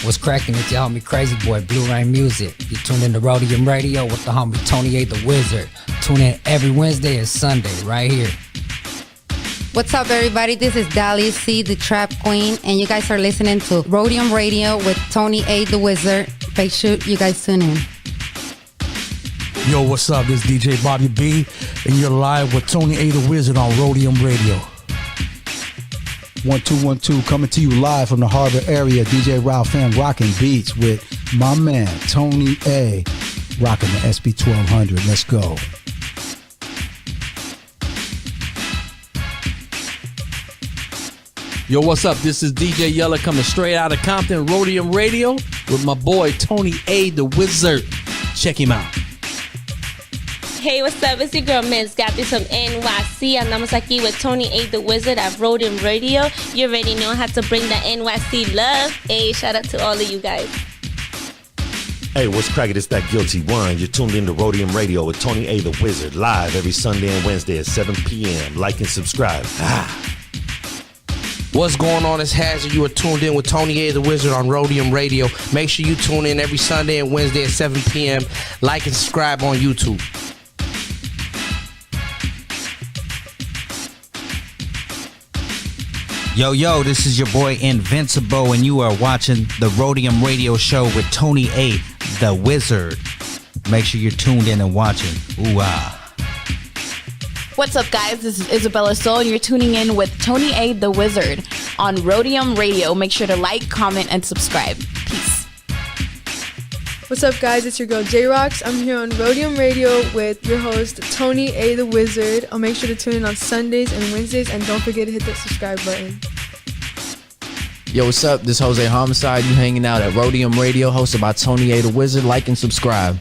What's cracking? It's your homie Crazy Boy, Blue Rain Music. You tuned in to Roadium Radio with the homie Tony A. the Wizard. Tune in every Wednesday and Sunday right here. What's up, everybody? This is Dali C, the Trap Queen, and you guys are listening to Roadium Radio with Tony A. the Wizard. Make sure you guys tune in. Yo, what's up? This is DJ Bobby B, and you're live with Tony A. the Wizard on Roadium Radio. 1212 coming to you live from the Harbor area. DJ Ralph Fan rocking beats with my man Tony A. Rocking the SB 1200. Let's go. Yo, what's up? This is DJ Yella coming straight out of Compton, Roadium Radio with my boy Tony A. the Wizard. Check him out. Hey, what's up? It's your girl Miss Gappy from NYC. Andamos aquí with Tony A. the Wizard at Roadium Radio. You already know how to bring the NYC love. Hey, shout out to all of you guys. Hey, what's cracking? It's that Guilty One. You're tuned in to Roadium Radio with Tony A. the Wizard, live every Sunday and Wednesday at 7 p.m. Like and subscribe. What's going on? It's Hazard. You are tuned in with Tony A. the Wizard on Roadium Radio. Make sure you tune in every Sunday and Wednesday at 7 p.m. Like and subscribe on YouTube. Yo, this is your boy Invincible, and you are watching the Roadium Radio Show with Tony A. the Wizard. Make sure you're tuned in and watching. Ooh-ah. What's up, guys? This is Isabella Soul, and you're tuning in with Tony A. the Wizard on Roadium Radio. Make sure to like, comment, and subscribe. Peace. What's up, guys? It's your girl J-Rox. I'm here on Roadium Radio with your host Tony A. the Wizard. I'll make sure to tune in on Sundays and Wednesdays, and don't forget to hit that subscribe button. Yo, what's up? This is Jose Homicide. You hanging out at Roadium Radio, hosted by Tony A. the Wizard. Like and subscribe.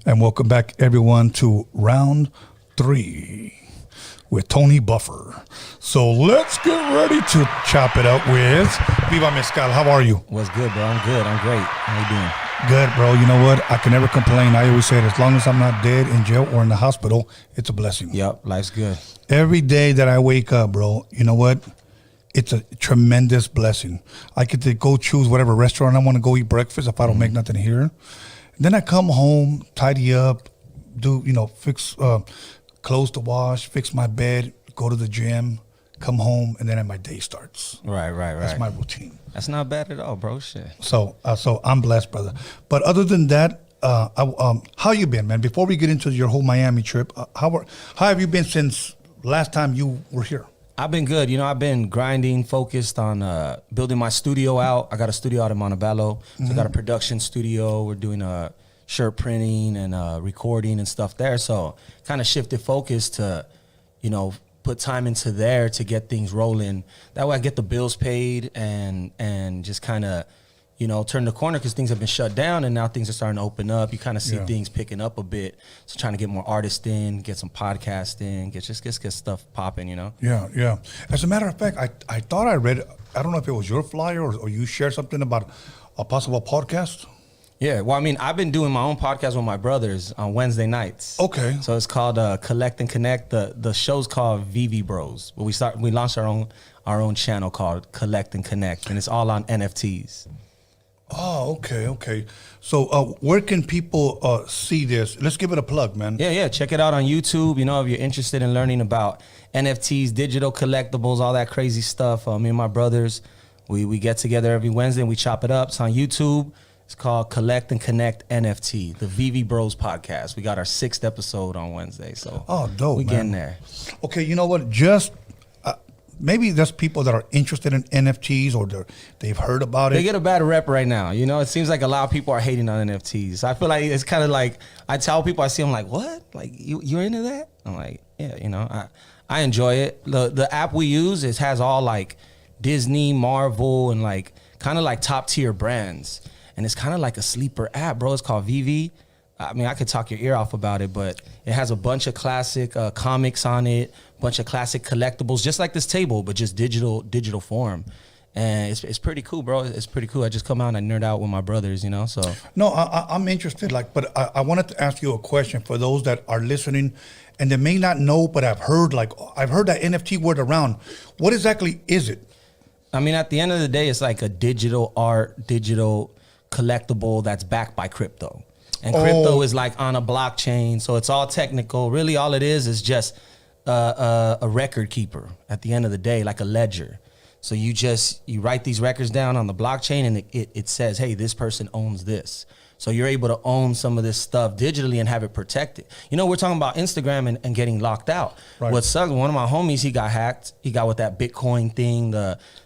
And welcome back, everyone, to round 3 with Tony Buffer. So let's get ready to chop it up with Viva Mescal. How are you? What's good, bro? I'm good. I'm great. How you doing? Good, bro. You know what? I can never complain. I always say it, as long as I'm not dead, in jail, or in the hospital, it's a blessing. Yep, life's good. Every day that I wake up, bro, you know what? It's a tremendous blessing. I get to go choose whatever restaurant I want to go eat breakfast if I don't make nothing here. Then I come home, tidy up, fix clothes to wash, fix my bed, go to the gym, come home, and then my day starts. Right. That's my routine. That's not bad at all, bro. Shit. So I'm blessed, brother. But other than that, how you been, man? Before we get into your whole Miami trip, how have you been since last time you were here? I've been good. I've been grinding, focused on building my studio out. I got a studio out in Montebello. So I got a production studio. We're doing shirt printing and recording and stuff there. So kind of shifted focus to, put time into there to get things rolling. That way I get the bills paid and just kind of, turn the corner, because things have been shut down and now things are starting to open up. You kind of see things picking up a bit. So trying to get more artists in, get some podcasts in, get stuff popping, Yeah. As a matter of fact, I thought I read, I don't know if it was your flyer or you shared something about a possible podcast. Yeah, well, I mean, I've been doing my own podcast with my brothers on Wednesday nights. Okay. So it's called Collect and Connect. The show's called Viva Bros. But we launched our own channel called Collect and Connect, and it's all on NFTs. Oh, okay. So where can people see this? Let's give it a plug, man. Yeah. Check it out on YouTube. If you're interested in learning about NFTs, digital collectibles, all that crazy stuff. Me and my brothers, we get together every Wednesday and we chop it up. It's on YouTube. It's called Collect and Connect NFT, the Viva Bros podcast. We got our 6th episode on Wednesday. So dope, we man. getting there. Okay, you know what? Just maybe there's people that are interested in NFTs or they've heard about it. They get a bad rep right now. It seems like a lot of people are hating on NFTs. I feel like it's kind of like, I tell people, I see them like, what? Like, you're into that? I'm like, yeah, I enjoy it. The app we use, it has all like Disney, Marvel, and like kind of like top tier brands. And it's kind of like a sleeper app, bro. It's called Vivi. I mean, I could talk your ear off about it, but it has a bunch of classic comics on it, bunch of classic collectibles, just like this table, but just digital form. And it's pretty cool, bro. It's pretty cool. I just come out and I nerd out with my brothers, so. No, I'm interested. But I wanted to ask you a question for those that are listening and they may not know, but I've heard that NFT word around. What exactly is it? I mean, at the end of the day, it's like a digital art, digital collectible that's backed by crypto. And crypto is like on a blockchain, so it's all technical. Really, all it is just a record keeper at the end of the day, like a ledger. So you write these records down on the blockchain, and it says, hey, this person owns this. So you're able to own some of this stuff digitally and have it protected. We're talking about Instagram and getting locked out. Right. What sucks, one of my homies, he got hacked. He got with that Bitcoin thing.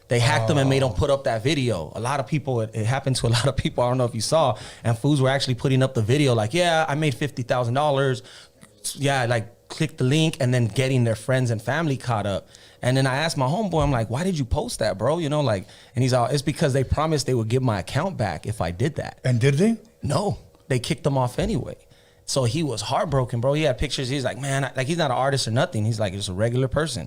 They hacked him and made him put up that video. A lot of people, it happened to a lot of people. I don't know if you saw. And fools were actually putting up the video like, yeah, I made $50,000. Yeah, like click the link, and then getting their friends and family caught up. And then I asked my homeboy, I'm like, why did you post that, bro? And he's all, it's because they promised they would give my account back if I did that. And did they? No, they kicked them off anyway. So he was heartbroken, bro. He had pictures. He's like, man, he's not an artist or nothing. He's like just a regular person.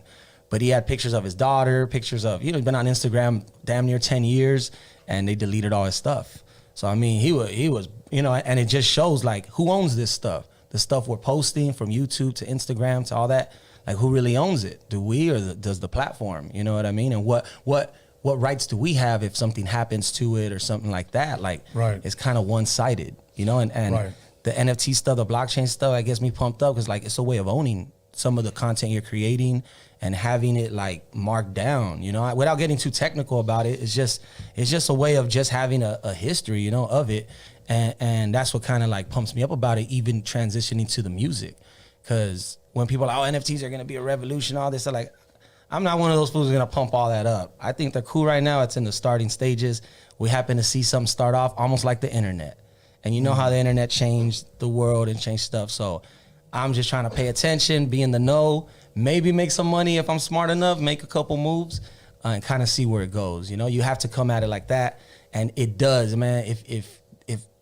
But he had pictures of his daughter, pictures of, he's been on Instagram damn near 10 years, and they deleted all his stuff. So, I mean, he was, and it just shows, like, who owns this stuff? The stuff we're posting from YouTube to Instagram to all that, like, who really owns it? Do we, or does the platform? You know what I mean? And what rights do we have if something happens to it or something like that? Like, it's kind of one-sided, and the NFT stuff, the blockchain stuff, that gets me pumped up, because, like, it's a way of owning some of the content you're creating and having it like marked down, without getting too technical about it. It's just a way of just having a history, of it. And that's what kind of like pumps me up about it, even transitioning to the music. Cause when people are like, NFTs are going to be a revolution, all this, like, I'm not one of those fools who's going to pump all that up. I think they're cool right now. It's in the starting stages. We happen to see something start off almost like the internet. And how the internet changed the world and changed stuff. So I'm just trying to pay attention, be in the know, maybe make some money if I'm smart enough, make a couple moves, and kind of see where it goes. You have to come at it like that, and it does, man. If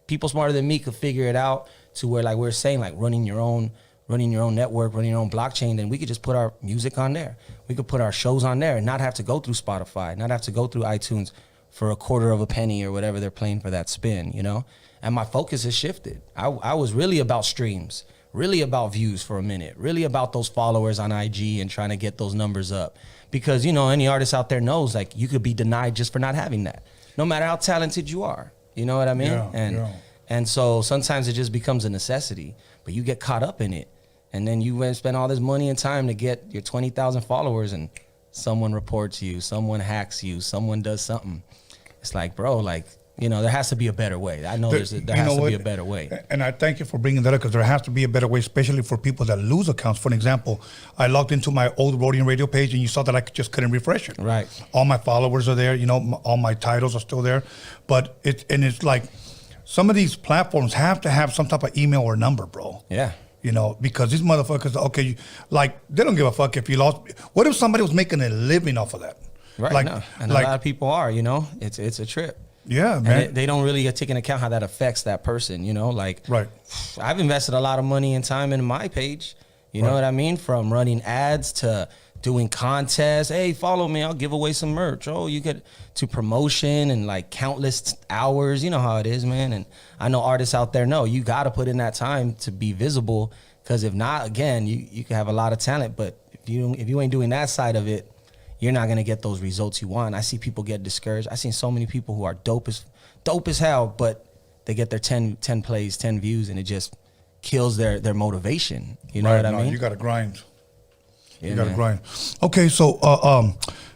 people smarter than me could figure it out, to where, like we were saying, like running your own network, running your own blockchain, then we could just put our music on there. We could put our shows on there and not have to go through Spotify, not have to go through iTunes for a quarter of a penny or whatever they're playing for that spin, you know? And my focus has shifted. I was really about streams, really about views for a minute, really about those followers on IG and trying to get those numbers up. Because, you know, any artist out there knows, like, you could be denied just for not having that, no matter how talented you are. You know what I mean? And so sometimes it just becomes a necessity, but you get caught up in it. And then you went and spend all this money and time to get your 20,000 followers, and someone reports you, someone hacks you, someone does something. It's like, bro, like, you know, there has to be a better way. I know there has to be a better way. And I thank you for bringing that up, because there has to be a better way, especially for people that lose accounts. For an example, I logged into my old Roadium Radio page, and you saw that I just couldn't refresh it. Right. All my followers are there. You know, all my titles are still there. But it's like some of these platforms have to have some type of email or number, bro. Yeah. You know, because these motherfuckers, okay, like, they don't give a fuck if you lost. What if somebody was making a living off of that? Right. Like, no. And like, a lot of people are, you know, it's a trip. Yeah, man. And they don't really take into account how that affects that person, you know, like, right. I've invested a lot of money and time in my page, you know what I mean? From running ads to doing contests. Hey, follow me, I'll give away some merch. Oh, you get to promotion and like countless hours. You know how it is, man. And I know artists out there know you got to put in that time to be visible, because if not, again, you can have a lot of talent, but if you ain't doing that side of it, you're not gonna get those results you want. I see people get discouraged. I've seen so many people who are dope as hell, but they get their 10 plays, 10 views, and it just kills their motivation. You know what I mean? You gotta grind. Yeah, you gotta man. grind. Okay, so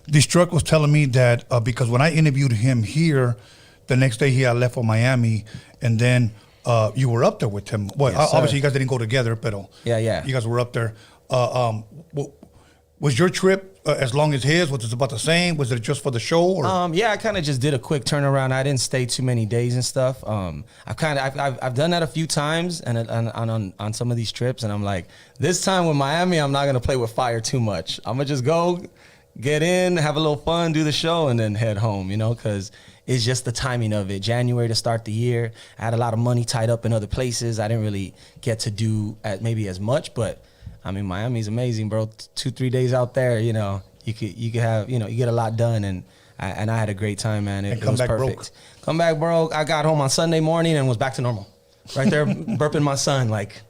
Destruct was telling me that because when I interviewed him here, the next day he had left for Miami, and then you were up there with him. Well, Yes, obviously sir. you guys didn't go together, but yeah, you guys were up there. Was your trip as long as his? Was it about the same? Was it just for the show? Or? Yeah, I kind of just did a quick turnaround. I didn't stay too many days and stuff. I've done that a few times and on some of these trips, and I'm like, this time with Miami, I'm not gonna play with fire too much. I'm gonna just go, get in, have a little fun, do the show, and then head home. You know, because it's just the timing of it. January to start the year, I had a lot of money tied up in other places. I didn't really get to do maybe as much, but I mean, Miami's amazing, bro. 2-3 days out there, you know, you could have, you know, you get a lot done, and I had a great time, man. It was perfect. Broke. Come back broke. I got home on Sunday morning and was back to normal, right there, burping my son, like.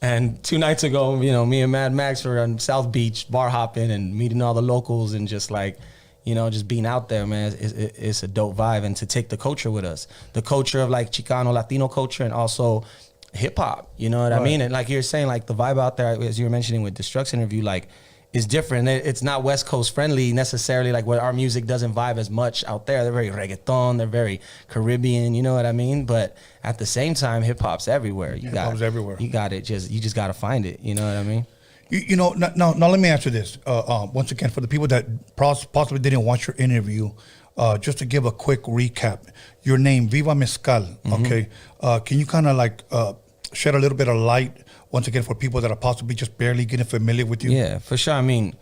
And 2 nights ago, you know, me and Mad Max were on South Beach bar hopping and meeting all the locals and just like, you know, just being out there, man. It's a dope vibe, and to take the culture with us, the culture of like Chicano, Latino culture, and also hip hop, you know what I mean? And like you're saying, like the vibe out there, as you were mentioning with Destruct's interview, like is different. It's not West Coast friendly necessarily, like where our music doesn't vibe as much out there. They're very reggaeton, they're very Caribbean, you know what I mean? But at the same time, hip hop's everywhere. Hip hop's everywhere. You just got to find it, you know what I mean? You know, now let me answer this. Once again, for the people that possibly didn't watch your interview, just to give a quick recap, your name, Viva Mescal, okay? Can you kind of like shed a little bit of light, once again, for people that are possibly just barely getting familiar with you? Yeah, for sure. I mean,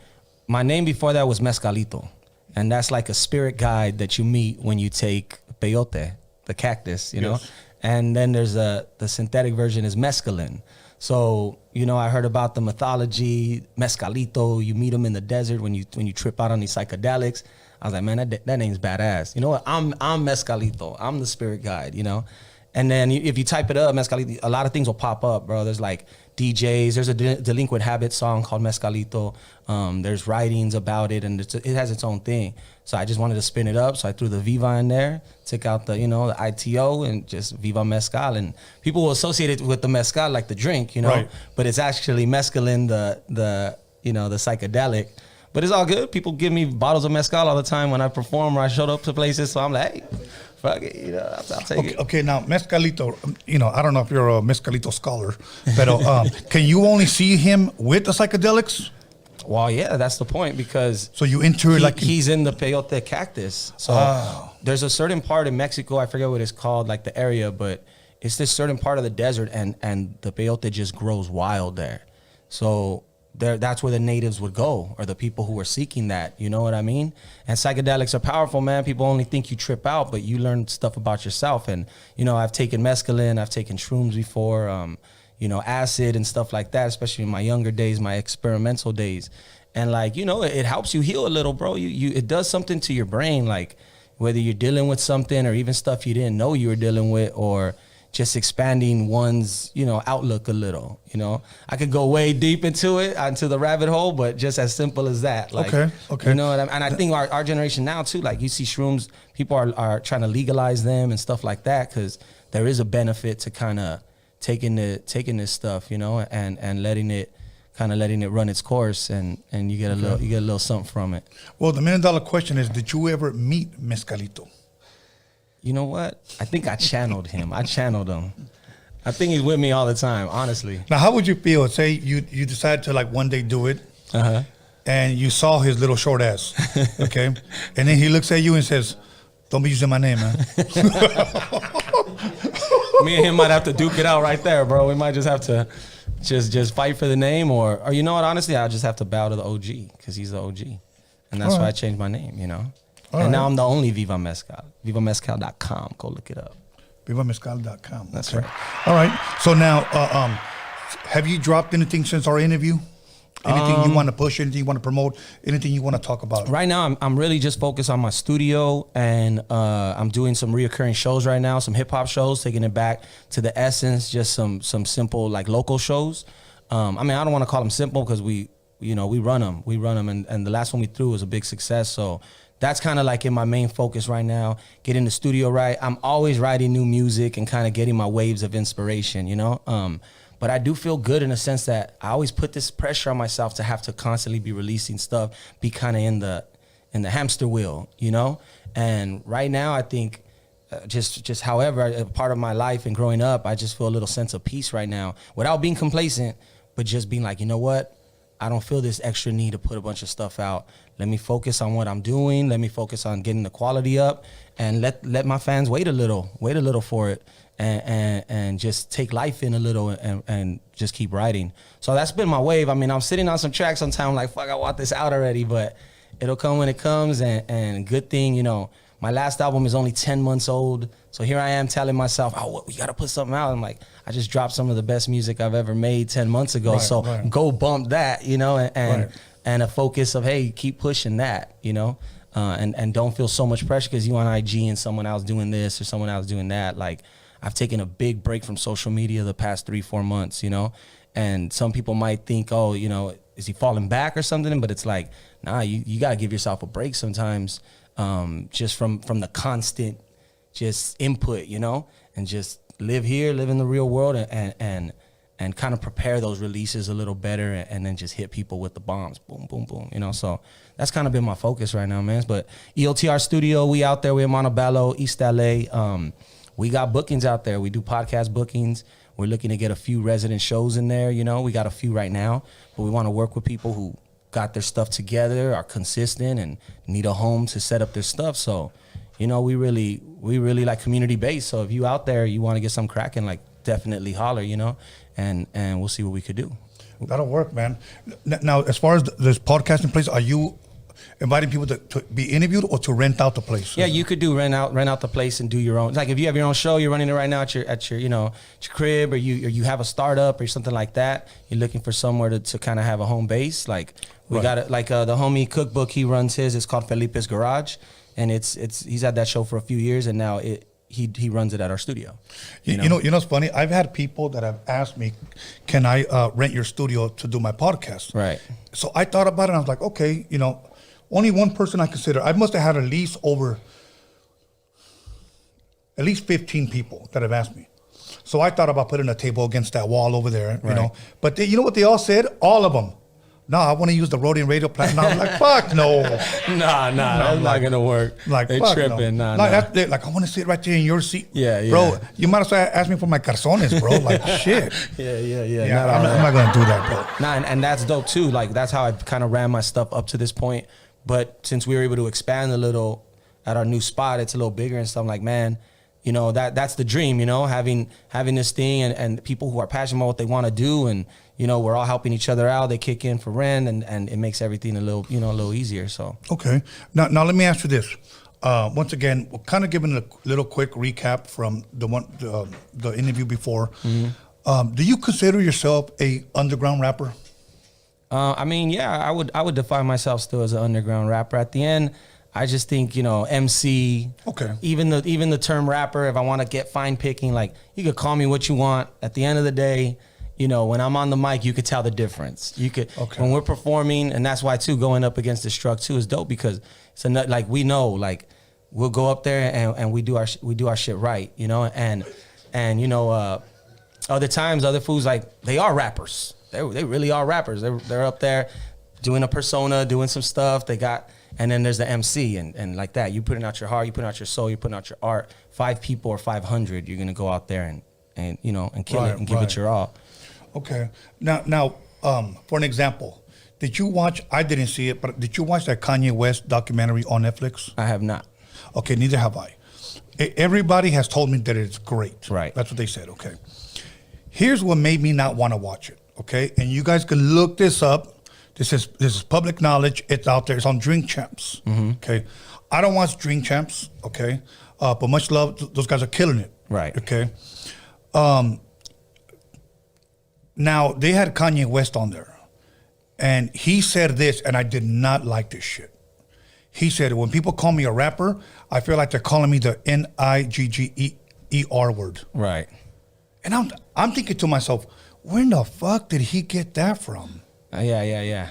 my name before that was Mescalito, and that's like a spirit guide that you meet when you take peyote, the cactus, you know? And then there's the synthetic version is mescaline. So, you know, I heard about the mythology, Mescalito, you meet him in the desert when you trip out on these psychedelics. I was like, man, that name's badass. You know what? I'm Mescalito. I'm the spirit guide, you know? And then if you type it up, Mescalito, a lot of things will pop up, bro. There's like DJs. There's a Delinquent Habits song called Mescalito. There's writings about it, and it has its own thing. So I just wanted to spin it up. So I threw the Viva in there, took out the, you know, the ITO, and just Viva Mescal. And people will associate it with the mezcal, like the drink, you know? Right. But it's actually mescaline, the you know, the psychedelic. But it's all good. People give me bottles of mezcal all the time when I perform or I showed up to places. So I'm like, hey, fuck it, you know, I'll take it. Okay, now Mescalito, you know, I don't know if you're a Mescalito scholar, but can you only see him with the psychedelics? Well, yeah, that's the point, because so you enter like he's in the peyote cactus. So there's a certain part in Mexico, I forget what it's called, like the area, but it's this certain part of the desert, and the peyote just grows wild there. So that's where the natives would go, or the people who were seeking that. You know what I mean? And psychedelics are powerful, man. People only think you trip out, but you learn stuff about yourself. And, you know, I've taken mescaline, I've taken shrooms before, you know, acid and stuff like that, especially in my younger days, my experimental days. And like, you know, it helps you heal a little, bro. It does something to your brain, like whether you're dealing with something or even stuff you didn't know you were dealing with, or just expanding one's, you know, outlook a little. You know, I could go way deep into it, into the rabbit hole, but just as simple as that. Like, okay. You know what I mean? And I think our generation now too, like you see shrooms, people are trying to legalize them and stuff like that, because there is a benefit to kind of taking this stuff, you know, and letting it run its course, and you get a little something from it. Well, the $1 million question is, did you ever meet Mescalito? You know what? I think I channeled him. I think he's with me all the time, honestly. Now, how would you feel? Say you decide to like one day do it, and you saw his little short ass, okay? And then he looks at you and says, "Don't be using my name, man." Me and him might have to duke it out right there, bro. We might just have to just fight for the name, or you know what? Honestly, I'll just have to bow to the OG, because he's the OG. And that's why I changed my name, you know? Now I'm the only Viva Mescal. VivaMescal.com. Go look it up. VivaMescal.com. That's right. All right. So now, have you dropped anything since our interview? Anything you want to push? Anything you want to promote? Anything you want to talk about? Right now, I'm really just focused on my studio, and I'm doing some reoccurring shows right now, some hip hop shows, taking it back to the essence, just some simple like local shows. I mean, I don't want to call them simple, because we run them, and the last one we threw was a big success. So that's kind of like in my main focus right now, getting the studio right. I'm always writing new music and kind of getting my waves of inspiration, you know? But I do feel good in a sense that I always put this pressure on myself to have to constantly be releasing stuff, be kind of in the hamster wheel, you know? And right now, I think just however, a part of my life and growing up, I just feel a little sense of peace right now, without being complacent, but just being like, you know what? I don't feel this extra need to put a bunch of stuff out. Let me focus on what I'm doing. Let me focus on getting the quality up, and let my fans wait a little for it, and just take life in a little, and just keep writing. So that's been my wave. I mean, I'm sitting on some tracks sometimes, I'm like, fuck, I want this out already, but it'll come when it comes, and good thing, you know, my last album is only 10 months old. So here I am telling myself, oh, we got to put something out. I'm like, I just dropped some of the best music I've ever made 10 months ago. Go bump that, you know, and a focus of, hey, keep pushing that, you know, and don't feel so much pressure because you on IG and someone else doing this or someone else doing that. Like, I've taken a big break from social media the past 3-4 months, you know, and some people might think, oh, you know, is he falling back or something? But it's like, nah, you got to give yourself a break sometimes. Just from the constant just input, you know, and just live here, live in the real world, and kind of prepare those releases a little better, and then just hit people with the bombs, boom, boom, boom, you know. So that's kind of been my focus right now, man. But EOTR Studio, we out there, we're in Montebello, East LA. We got bookings out there. We do podcast bookings. We're looking to get a few resident shows in there, you know. We got a few right now, but we want to work with people who got their stuff together, are consistent, and need a home to set up their stuff. So, you know, we really like community based. So if you out there, you want to get some cracking, like, definitely holler, you know, and we'll see what we could do. That'll work, man. Now, as far as this podcasting place, are you inviting people to be interviewed or to rent out the place? Yeah, you could do rent out the place and do your own. Like if you have your own show, you're running it right now at your you know, your crib, or you have a startup or something like that. You're looking for somewhere to kind of have a home base. Like we got it. Like the homie Cookbook, he runs his. It's called Felipe's Garage, and it's he's had that show for a few years, and now he runs it at our studio. You know, it's funny. I've had people that have asked me, "Can I rent your studio to do my podcast?" Right. So I thought about it, and I was like, okay, you know. Only one person I consider. I must have had at least 15 people that have asked me. So I thought about putting a table against that wall over there, you know. But you know what they all said? All of them. No, I want to use the Roadium radio platform. I'm like, fuck no. Nah, that's not gonna work. Like, they fuck tripping. No. Nah. Like, I want to sit right there in your seat. Yeah. Bro, you might as well ask me for my calzones, bro. Like, shit. Yeah. I'm not gonna do that, bro. Nah, and that's dope too. Like, that's how I kind of ran my stuff up to this point. But since we were able to expand a little at our new spot, it's a little bigger and stuff. I'm like, man, you know, that's the dream, you know, having this thing and people who are passionate about what they want to do, and, you know, we're all helping each other out. They kick in for rent, and it makes everything a little easier. So okay, now let me ask you this. Once again, we're kind of giving a little quick recap from the interview before. Mm-hmm. Do you consider yourself a underground rapper? I mean, yeah, I would define myself still as an underground rapper. At the end, I just think, you know, MC. Okay. Even the term rapper, if I want to get fine picking, like, you could call me what you want. At the end of the day, you know, when I'm on the mic, you could tell the difference. You could, when we're performing, and that's why too, going up against Destruct too is dope, because it's like, we know, like, we'll go up there and we do our shit right, you know, and you know, other times, other fools, like, they are rappers. They really are rappers. They're up there doing a persona, doing some stuff. And then there's the MC and like that. You putting out your heart, you putting out your soul, you putting out your art. 5 people or 500, you're gonna go out there and you know, and kill it and give it your all. Okay. Now, for an example, did you watch? I didn't see it, but did you watch that Kanye West documentary on Netflix? I have not. Okay, neither have I. Everybody has told me that it's great. Right. That's what they said. Okay. Here's what made me not want to watch it. Okay, and you guys can look this up. This is public knowledge. It's out there. It's on Drink Champs. Mm-hmm. Okay, I don't watch Drink Champs. Okay, but much love. Those guys are killing it. Right. Okay. Now they had Kanye West on there, and he said this, and I did not like this shit. He said, when people call me a rapper, I feel like they're calling me the Nigger word. Right. And I'm thinking to myself, where in the fuck did he get that from? Yeah.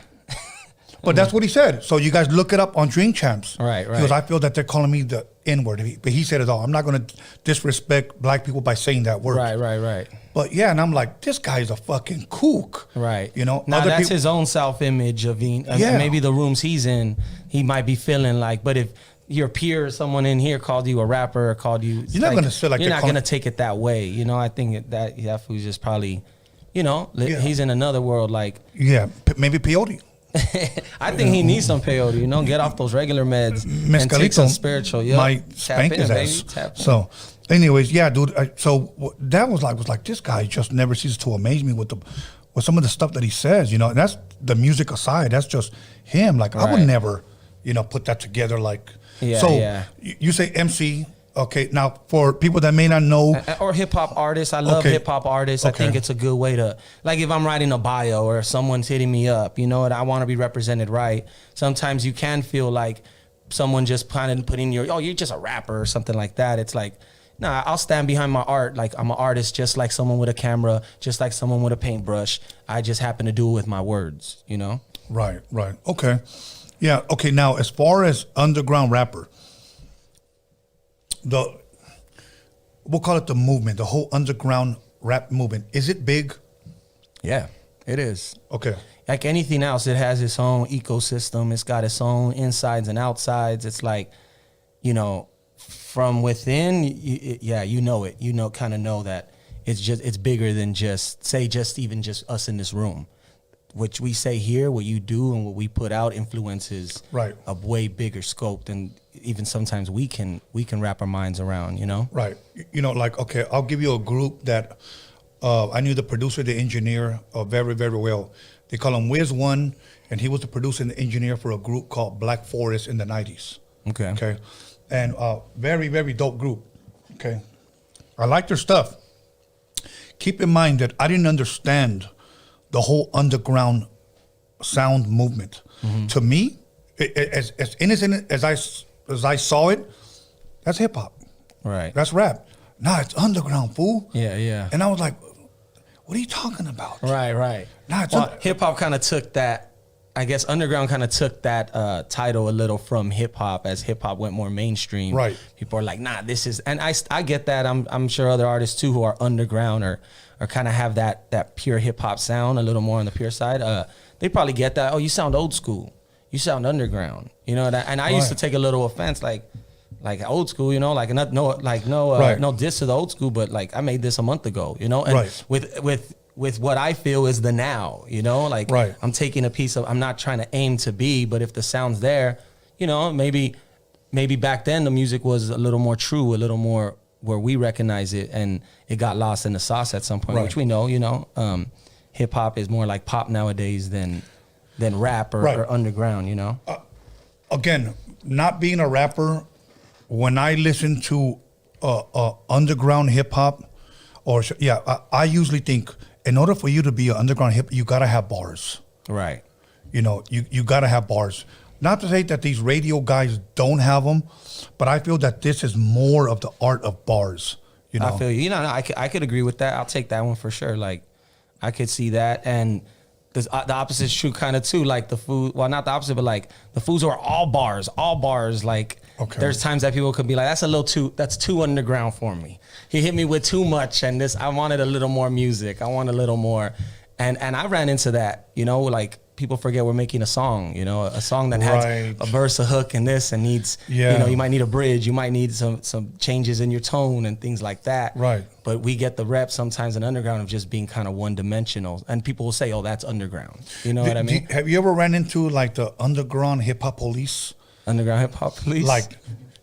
But that's what he said. So you guys look it up on Drink Champs. Right. Because I feel that they're calling me the N-word. But he said it all. I'm not going to disrespect black people by saying that word. Right. But yeah, and I'm like, this guy is a fucking kook. Right. You know? Now that's his own self-image of being, maybe the rooms he's in, he might be feeling like, but if your peer or someone in here called you a rapper or called you, you're not going to say like you're not going to take it that way. You know, I think that fool's just probably, you know, he's in another world. Like, yeah, maybe peyote. I think he needs some peyote. You know, get off those regular meds and take some spiritual. Yeah, might spank his ass. So, anyways, yeah, dude. So that was like this guy just never ceases to amaze me with some of the stuff that he says. You know, and that's the music aside. That's just him. Like I would never, you know, put that together. Like, you say MC. Okay, now for people that may not know, or hip hop artists, I love hip hop artists. I think it's a good way to, like, if I'm writing a bio or someone's hitting me up, you know, and I want to be represented right. Sometimes you can feel like someone just kind of putting you're just a rapper or something like that. It's like, nah, I'll stand behind my art. Like, I'm an artist, just like someone with a camera, just like someone with a paintbrush. I just happen to do it with my words, you know? Right. Okay. Yeah. Okay. Now, as far as underground rapper, we'll call it the movement, the whole underground rap movement. Is it big? Yeah, it is. Okay. Like anything else, it has its own ecosystem. It's got its own insides and outsides. It's like, you know, from within, you know it. You know, kind of know that it's bigger than just even us in this room. What we say here, what you do, and what we put out influences a way bigger scope than even sometimes we can wrap our minds around, you know? Right. You know, like, okay, I'll give you a group that I knew the producer, the engineer very, very well. They call him Wiz One, and he was the producer and the engineer for a group called Black Forest in the 90s. Okay. And very, very dope group. Okay. I like their stuff. Keep in mind that I didn't understand the whole underground sound movement. Mm-hmm. To me, as innocent as I saw it, that's hip hop. Right. That's rap. Nah, it's underground, fool. Yeah. And I was like, what are you talking about? Right. Nah, it's hip hop kind of took that. I guess underground kind of took that title a little from hip hop as hip hop went more mainstream. Right. People are like, nah, this is, and I get that. I'm sure other artists too who are underground or kind of have that pure hip hop sound a little more on the pure side. They probably get that. Oh, you sound old school. You sound underground. You know that. And I used to take a little offense, like old school. You know, like no diss to the old school, but like I made this a month ago. You know, and with what I feel is the now, you know, like I'm taking a piece of, I'm not trying to aim to be, but if the sound's there, you know, maybe back then the music was a little more true, a little more where we recognize it, and it got lost in the sauce at some point, which we know, you know. hip hop is more like pop nowadays than rap or underground, you know? Again, not being a rapper, when I listen to underground hip hop, I usually think in order for you to be an underground hip, you gotta have bars. Right. You know, you gotta have bars. Not to say that these radio guys don't have them, but I feel that this is more of the art of bars. You know? I feel you. You know, I could agree with that. I'll take that one for sure. Like, I could see that. And the opposite is true kind of too. Like the food, well, not the opposite, but like the foods are all bars. Like, there's times that people could be like, that's too underground for me. He hit me with too much, and I wanted a little more music. I want a little more. And I ran into that, you know, like, people forget we're making a song, you know, a song that has a verse, a hook, and this, and needs, you know, you might need a bridge, you might need some changes in your tone and things like that. Right. But we get the rep sometimes in underground of just being kind of one-dimensional, and people will say, "Oh, that's underground." You know what I mean? Have you ever ran into like the underground hip hop police? Underground hip hop police? Like,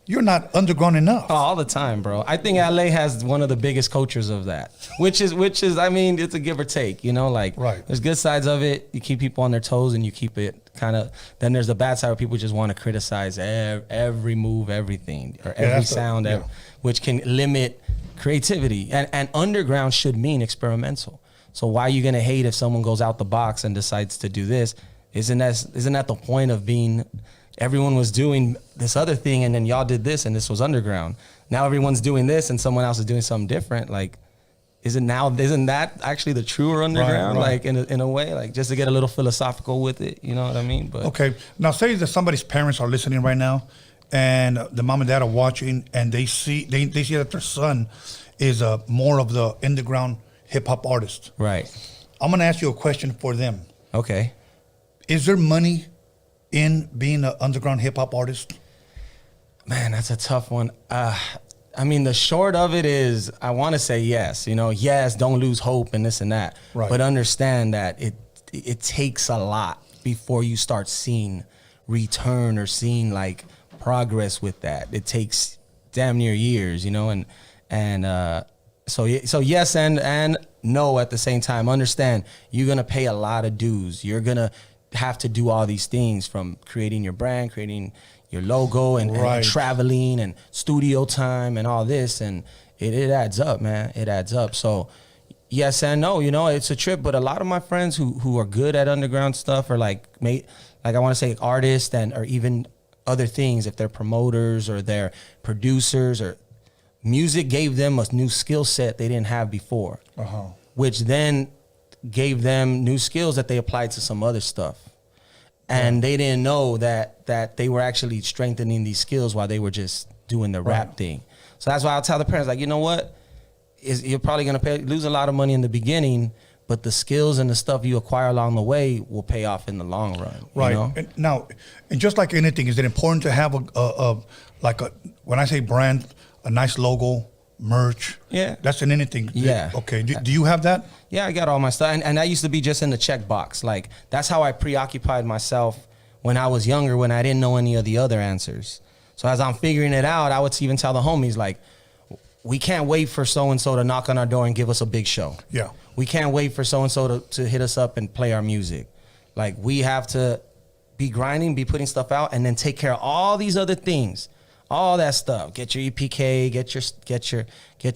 you're not underground enough. Oh, all the time, bro. I think LA has one of the biggest cultures of that, which is, I mean, it's a give or take, you know, like, there's good sides of it. You keep people on their toes and you keep it kind of, then there's the bad side where people just want to criticize every move, everything, or every sound, which can limit creativity. And underground should mean experimental. So why are you going to hate if someone goes out the box and decides to do this? Isn't that the point of being... Everyone was doing this other thing, and then y'all did this, and this was underground. Now everyone's doing this, and someone else is doing something different. Like, isn't that actually the truer underground? Right. Like in a way, like, just to get a little philosophical with it. You know what I mean? But okay, now say that somebody's parents are listening right now, and the mom and dad are watching, and they see that their son is more of the underground hip hop artist. Right. I'm gonna ask you a question for them. Okay. Is there money in being an underground hip hop artist? Man, that's a tough one. I mean, the short of it is, I want to say yes. You know, yes, don't lose hope and this and that. Right. But understand that it takes a lot before you start seeing return or seeing like progress with that. It takes damn near years, you know, so yes and no at the same time. Understand, you're gonna pay a lot of dues. You're gonna have to do all these things, from creating your brand, creating your logo, and traveling and studio time and all this, and it adds up, man. It adds up. So yes and no, you know, it's a trip. But a lot of my friends who are good at underground stuff are like I want to say artists or even other things, if they're promoters or they're producers, or music gave them a new skill set they didn't have before, which then gave them new skills that they applied to some other stuff. And they didn't know that they were actually strengthening these skills while they were just doing the rap thing. So that's why I'll tell the parents, like, you know what? You're probably going to lose a lot of money in the beginning, but the skills and the stuff you acquire along the way will pay off in the long run. Right. You know? And just like anything, is it important to have when I say brand, a nice logo, merch? Yeah. That's in anything. Yeah. Okay. Do you have that? Yeah, I got all my stuff. And that used to be just in the checkbox. Like, that's how I preoccupied myself when I was younger, when I didn't know any of the other answers. So as I'm figuring it out, I would even tell the homies, like, we can't wait for so-and-so to knock on our door and give us a big show. Yeah. We can't wait for so-and-so to hit us up and play our music. Like, we have to be grinding, be putting stuff out, and then take care of all these other things. All that stuff. Get your EPK, get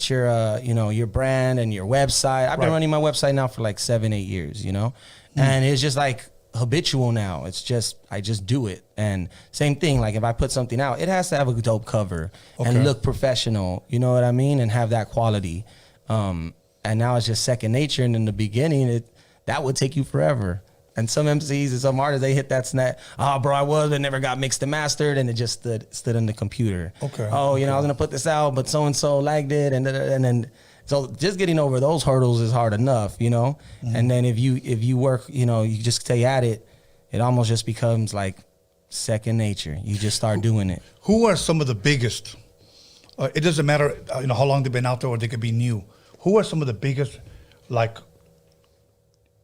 your you know, your brand and your website. I've been running my website now for like 7-8 years, you know? And it's just like habitual now. It's just, I just do it. And same thing, like if I put something out, it has to have a dope cover and look professional, you know what I mean? And have that quality. And now it's just second nature. And in the beginning, that would take you forever. And some MCs and some artists, they hit that snap. Oh, bro, it never got mixed and mastered, and it just stood in the computer. Okay. Oh, you know, I was gonna put this out, but so and so lagged it, and then so just getting over those hurdles is hard enough, you know. And then if you work, you know, you just stay at it, it almost just becomes like second nature. You just start doing it. Who are some of the biggest? It doesn't matter, you know, how long they've been out there, or they could be new. Who are some of the biggest, like,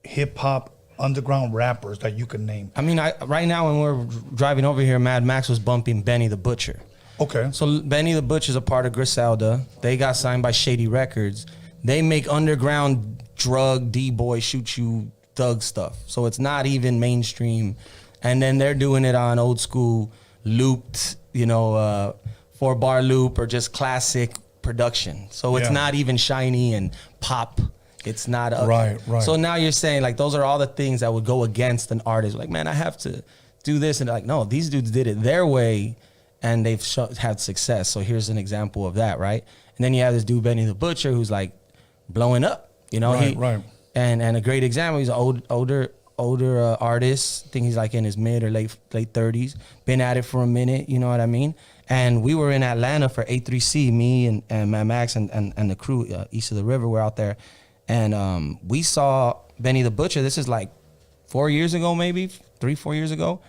hip hop underground rappers that you can name? I mean, right now when we're driving over here, Mad Max was bumping Benny the Butcher. Okay. So Benny the Butcher's a part of Griselda. They got signed by Shady Records. They make underground drug D-boy shoot you thug stuff. So it's not even mainstream. And then they're doing it on old school looped, 4-bar loop or just classic production. So it's not even shiny and pop. It's not right. So now you're saying like those are all the things that would go against an artist. Like, man, I have to do this, and they're like, no, these dudes did it their way, and they've had success. So here's an example of that, right? And then you have this dude Benny the Butcher who's like blowing up, Right. And a great example. He's an older artist. I think he's like in his mid or late 30s. Been at it for a minute. You know what I mean? And we were in Atlanta for A3C. Me and Mad Max and the crew east of the river were out there, and we saw Benny the Butcher. This is like 4 years ago, maybe 3-4 years ago.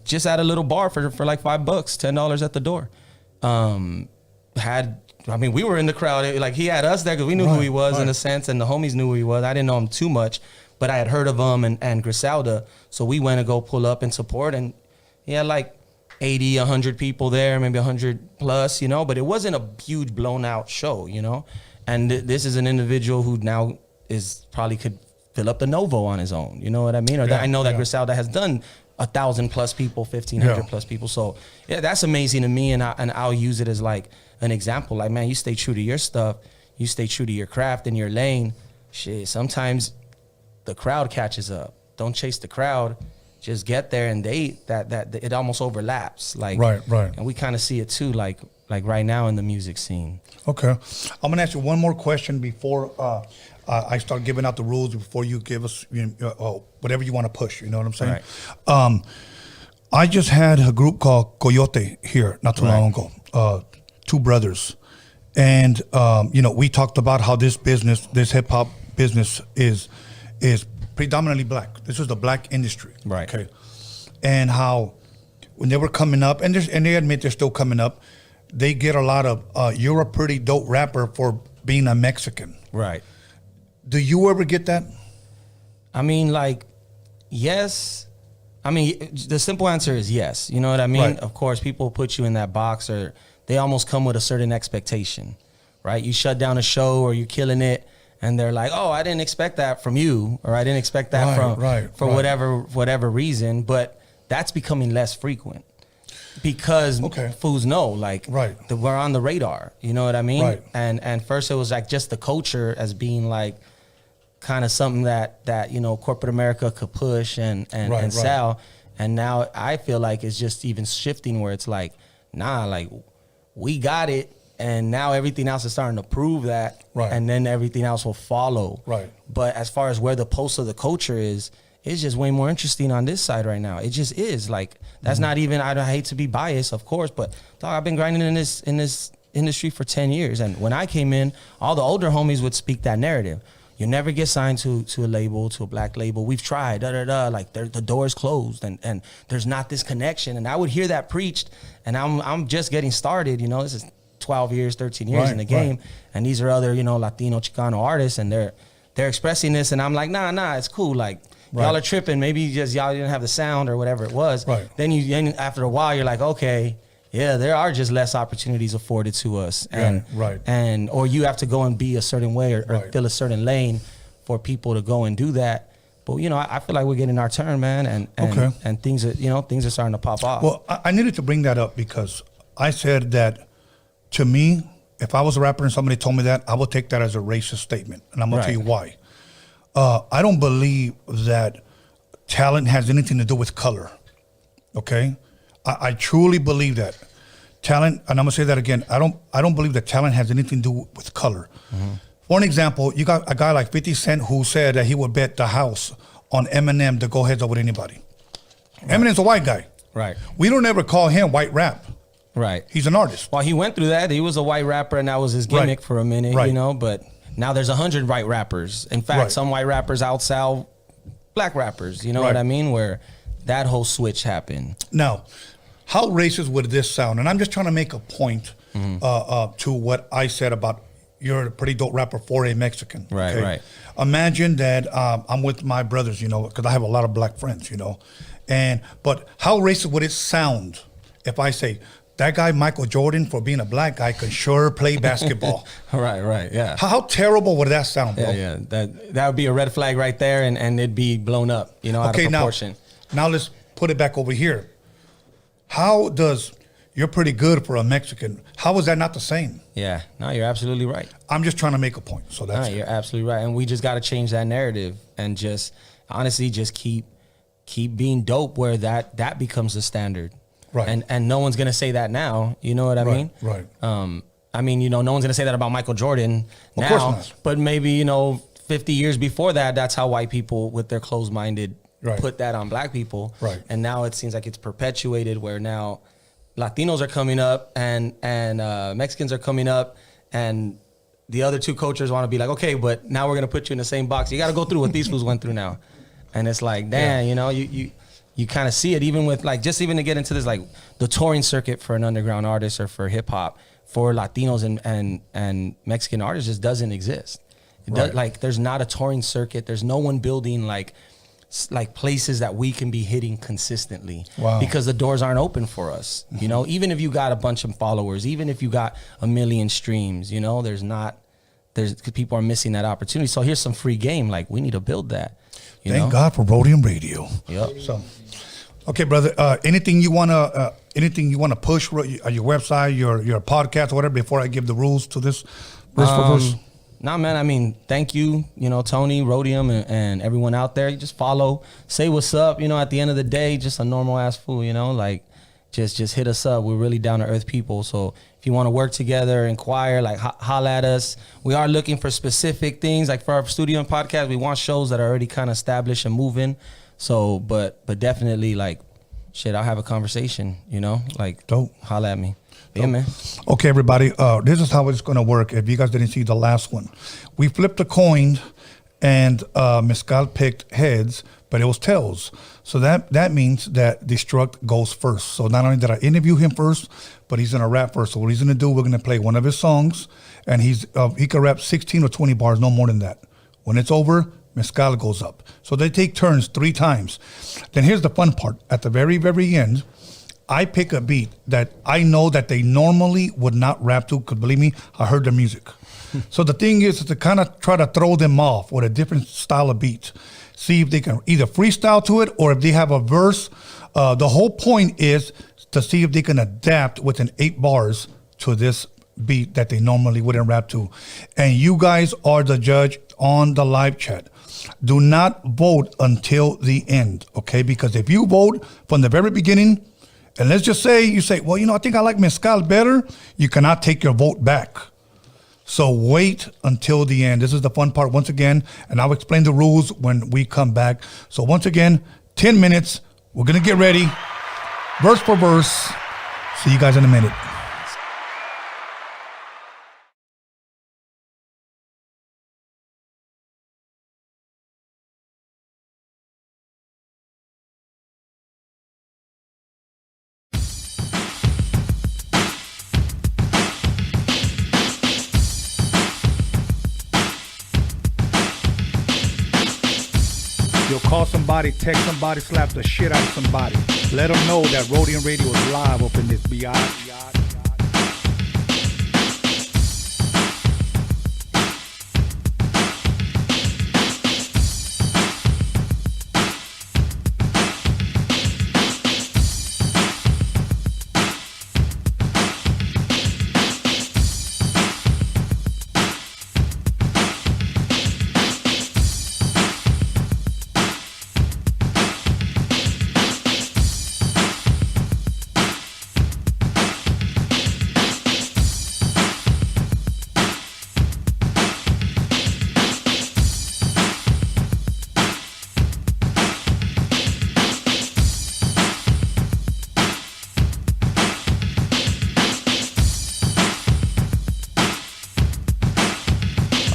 Just at a little bar for like $5, $10 at the door. We were in the crowd. Like he had us there because we knew who he was in a sense, and the homies knew who he was. I didn't know him too much, but I had heard of him and Griselda, so we went to go pull up and support. And he had like 80, 100 people there, maybe 100 plus, but it wasn't a huge blown out show, And this is an individual who now is probably could fill up the Novo on his own. You know what I mean? Or I know that Griselda has done 1,000 plus people, 1,500 plus people. So yeah, that's amazing to me, and I'll use it as like an example. Like, man, you stay true to your stuff, you stay true to your craft and your lane. Shit, sometimes the crowd catches up. Don't chase the crowd. Just get there, and that it almost overlaps. Like right. And we kind of see it too, like right now in the music scene. Okay, I'm gonna ask you one more question before I start giving out the rules. Before you give us whatever you want to push, you know what I'm saying? Right. I just had a group called Coyote here not too long ago. Two brothers, and we talked about how this hip hop business is predominantly black. This was the black industry, right? Okay, and how when they were coming up, and they admit they're still coming up, they get a lot of you're a pretty dope rapper for being a Mexican, right? Do you ever get that? I mean, like, yes. I mean, the simple answer is yes. You know what I mean? Right. Of course, people put you in that box, or they almost come with a certain expectation, right? You shut down a show or you're killing it, and they're like, "Oh, I didn't expect that from you," or "I didn't expect that for whatever reason." But that's becoming less frequent because fools know, like, that we're on the radar. You know what I mean? Right. And first it was like just the culture as being like kind of something that corporate America could push and sell. And now I feel like it's just even shifting where it's like, nah, like we got it, and now everything else is starting to prove that, and then everything else will follow. Right. But as far as where the pulse of the culture is, it's just way more interesting on this side right now. It just is. Like, that's not even, I hate to be biased, of course, but dog, I've been grinding in this industry for 10 years. And when I came in, all the older homies would speak that narrative. You never get signed to a label, to a black label. We've tried, like the door's closed, and there's not this connection. And I would hear that preached, and I'm just getting started. This is 12 years, 13 years in the game, and these are other Latino, Chicano artists, and they're expressing this, and I'm like, nah, it's cool. Like, y'all are tripping. Maybe y'all didn't have the sound or whatever it was. Right. Then after a while, you're like, okay. Yeah, there are just less opportunities afforded to us, and or you have to go and be a certain way or fill a certain lane for people to go and do that. But I feel like we're getting our turn, man, and things are starting to pop off. Well, I needed to bring that up because I said that to me, if I was a rapper and somebody told me that, I would take that as a racist statement, and I'm gonna tell you why. I don't believe that talent has anything to do with color. Okay. I truly believe that talent, and I'm gonna say that again. I don't believe that talent has anything to do with color. Mm-hmm. For an example, you got a guy like 50 Cent who said that he would bet the house on Eminem to go heads up with anybody. Right. Eminem's a white guy. Right. We don't ever call him white rap. Right. He's an artist. Well, he went through that. He was a white rapper, and that was his gimmick for a minute. But now there's 100 white rappers. In fact, some white rappers outsell black rappers. You know what I mean? Where that whole switch happened. Now, how racist would this sound? And I'm just trying to make a point to what I said about you're a pretty dope rapper for a Mexican. Right. Imagine that I'm with my brothers, because I have a lot of black friends, but how racist would it sound if I say that guy Michael Jordan, for being a black guy, could sure play basketball. Right, yeah. How terrible would that sound, bro? Yeah. That would be a red flag right there, and it'd be blown up, out of proportion. Now let's put it back over here. How does, you're pretty good for a Mexican, how is that not the same? Yeah, no, you're absolutely right. I'm just trying to make a point, so that's you're absolutely right. And we just got to change that narrative and just, honestly, just keep being dope where that becomes the standard. Right. And no one's going to say that now, you know what I mean? Right. I mean, no one's going to say that about Michael Jordan now. Of course not. But maybe, 50 years before that, that's how white people with their closed-minded put that on black people. Right. And now it seems like it's perpetuated where now Latinos are coming up and Mexicans are coming up, and the other two cultures want to be like, okay, but now we're going to put you in the same box. You got to go through what these fools went through now. And it's like, damn, you kind of see it even with like, just even to get into this, like the touring circuit for an underground artist or for hip hop for Latinos and Mexican artists just doesn't exist. It does, like there's not a touring circuit. There's no one building like places that we can be hitting consistently. Wow. Because the doors aren't open for us. Even if you got a bunch of followers, even if you got 1 million streams, there's people are missing that opportunity. So here's some free game. Like we need to build that. Thank God for Roadium Radio. Yep. So, okay, brother. Anything you wanna push your website, your podcast, or whatever, before I give the rules to this verse for verse? Nah, man. I mean, thank you. Tony, Roadium, and everyone out there. You just follow, say what's up. At the end of the day, just a normal ass fool. Like just hit us up. We're really down to earth people. So if you want to work together, inquire, like holla at us. We are looking for specific things, like for our studio and podcast. We want shows that are already kind of established and moving. So, but definitely, like, shit, I'll have a conversation. Like, dope. Holla at me. Yeah, man. Okay, everybody. This is how it's gonna work. If you guys didn't see the last one, we flipped a coin, and Mescal picked heads, but it was tails. So that means that Destruct goes first. So not only did I interview him first, but he's gonna rap first. So what he's gonna do, we're gonna play one of his songs, and he can rap 16 or 20 bars, no more than that. When it's over, Mescal goes up. So they take turns 3 times. Then here's the fun part. At the very, very end, I pick a beat that I know that they normally would not rap to, because believe me, I heard the music. So the thing is to kind of try to throw them off with a different style of beat. See if they can either freestyle to it or if they have a verse. The whole point is to see if they can adapt within 8 bars to this beat that they normally wouldn't rap to. And you guys are the judge on the live chat. Do not vote until the end, okay? Because if you vote from the very beginning, and let's just say you say, well, I think I like Mescal better, you cannot take your vote back. So wait until the end. This is the fun part once again, and I'll explain the rules when we come back. So once again, 10 minutes. We're going to get ready. Verse for verse. See you guys in a minute. You'll call somebody, text somebody, slap the shit out of somebody. Let them know that Roadium Radio is live up in this biatch.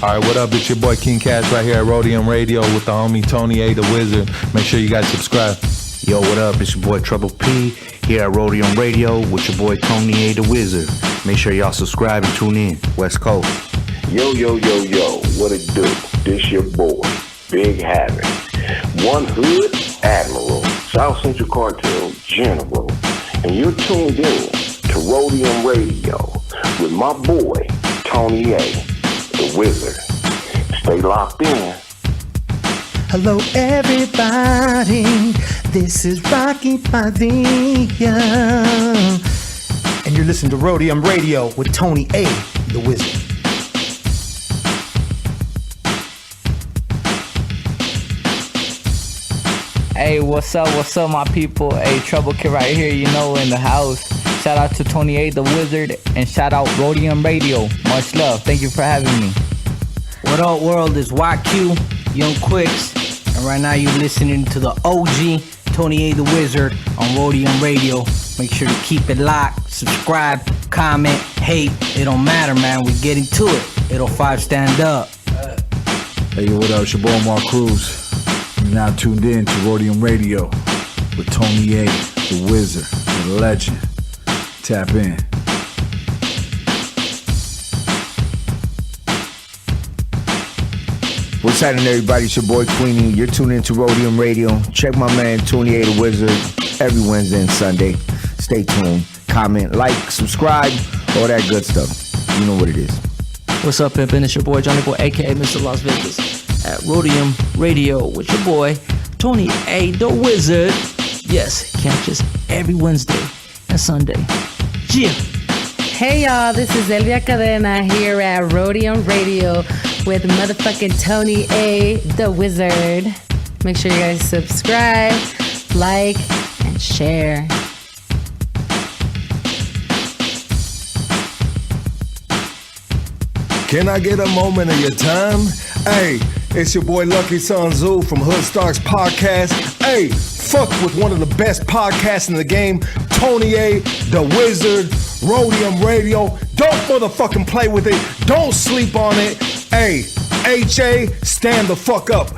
All right, what up? It's your boy King Cash right here at Roadium Radio with the homie Tony A. the Wizard. Make sure you guys subscribe. Yo, what up? It's your boy Trouble P here at Roadium Radio with your boy Tony A. the Wizard. Make sure y'all subscribe and tune in. West Coast. Yo, what it do? This your boy, Big Havoc. One Hood Admiral, South Central Cartel General. And you're tuned in to to Roadium Radio with my boy, Tony A, the Wizard. Stay locked in. Hello everybody, this is Rocky Padilla, and you're listening to Roadium Radio with Tony A, the Wizard. Hey, what's up, my people? Hey, Trouble Kid right here, you know, in the house. Shout out to Tony A, the Wizard, and shout out Roadium Radio. Much love. Thank you for having me. What up, world? Is YQ, Young Quicks, and right now you're listening to the OG, Tony A, the Wizard, on Roadium Radio. Make sure to keep it locked, subscribe, comment, hate. It don't matter, man. We get into it. It'll 5 stand up. Hey, what up? It's your boy Mark Cruz. You're now tuned in to Roadium Radio with Tony A, the Wizard, the legend. Tap in. What's happening, everybody? It's your boy Queenie. You're tuned in to Roadium Radio. Check my man Tony A, the Wizard, every Wednesday and Sunday. Stay tuned. Comment, like, subscribe, all that good stuff. You know what it is. What's up, pimpin'? It's your boy Johnny Boy, aka Mr. Las Vegas, at Roadium Radio with your boy Tony A, the Wizard. Yes, catch us every Wednesday and Sunday. Yeah. Hey y'all, this is Elvia Cadena here at Roadium Radio with motherfucking Tony A, the Wizard. Make sure you guys subscribe, like, and share. Can I get a moment of your time? Hey, it's your boy Lucky Son Zoo from Hood Starks Podcast. Hey, fuck with one of the best podcasts in the game, Tony A, the Wizard, Roadium Radio. Don't motherfucking play with it. Don't sleep on it. Hey, H.A., stand the fuck up.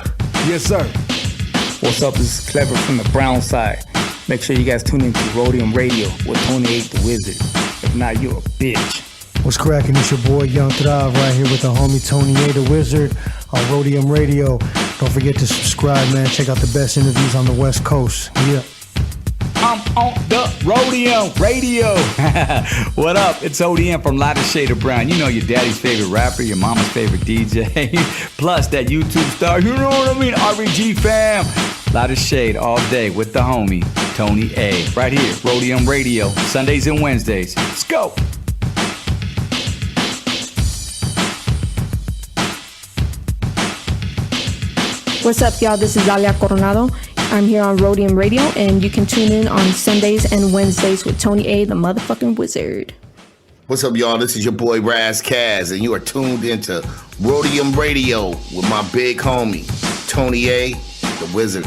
Yes, sir. What's up? This is Clever from the brown side. Make sure you guys tune in to Roadium Radio with Tony A, the Wizard. If not, you're a bitch. What's cracking? It's your boy Young Thrive right here with the homie Tony A, the Wizard, on Roadium Radio. Don't forget to subscribe, man. Check out the best interviews on the West Coast. Yeah. I'm on the Roadium Radio. What up? It's ODM from Lighter Shade of Brown. You know, your daddy's favorite rapper, your mama's favorite DJ, plus that YouTube star. You know what I mean? RBG fam. Lighter Shade all day with the homie Tony A. Right here, Roadium Radio, Sundays and Wednesdays. Let's go. What's up, y'all? This is Dalia Coronado. I'm here on Roadium Radio, and you can tune in on Sundays and Wednesdays with Tony A, the motherfucking Wizard. What's up, y'all? This is your boy Raz Kaz, and you are tuned into Roadium Radio with my big homie, Tony A, the Wizard.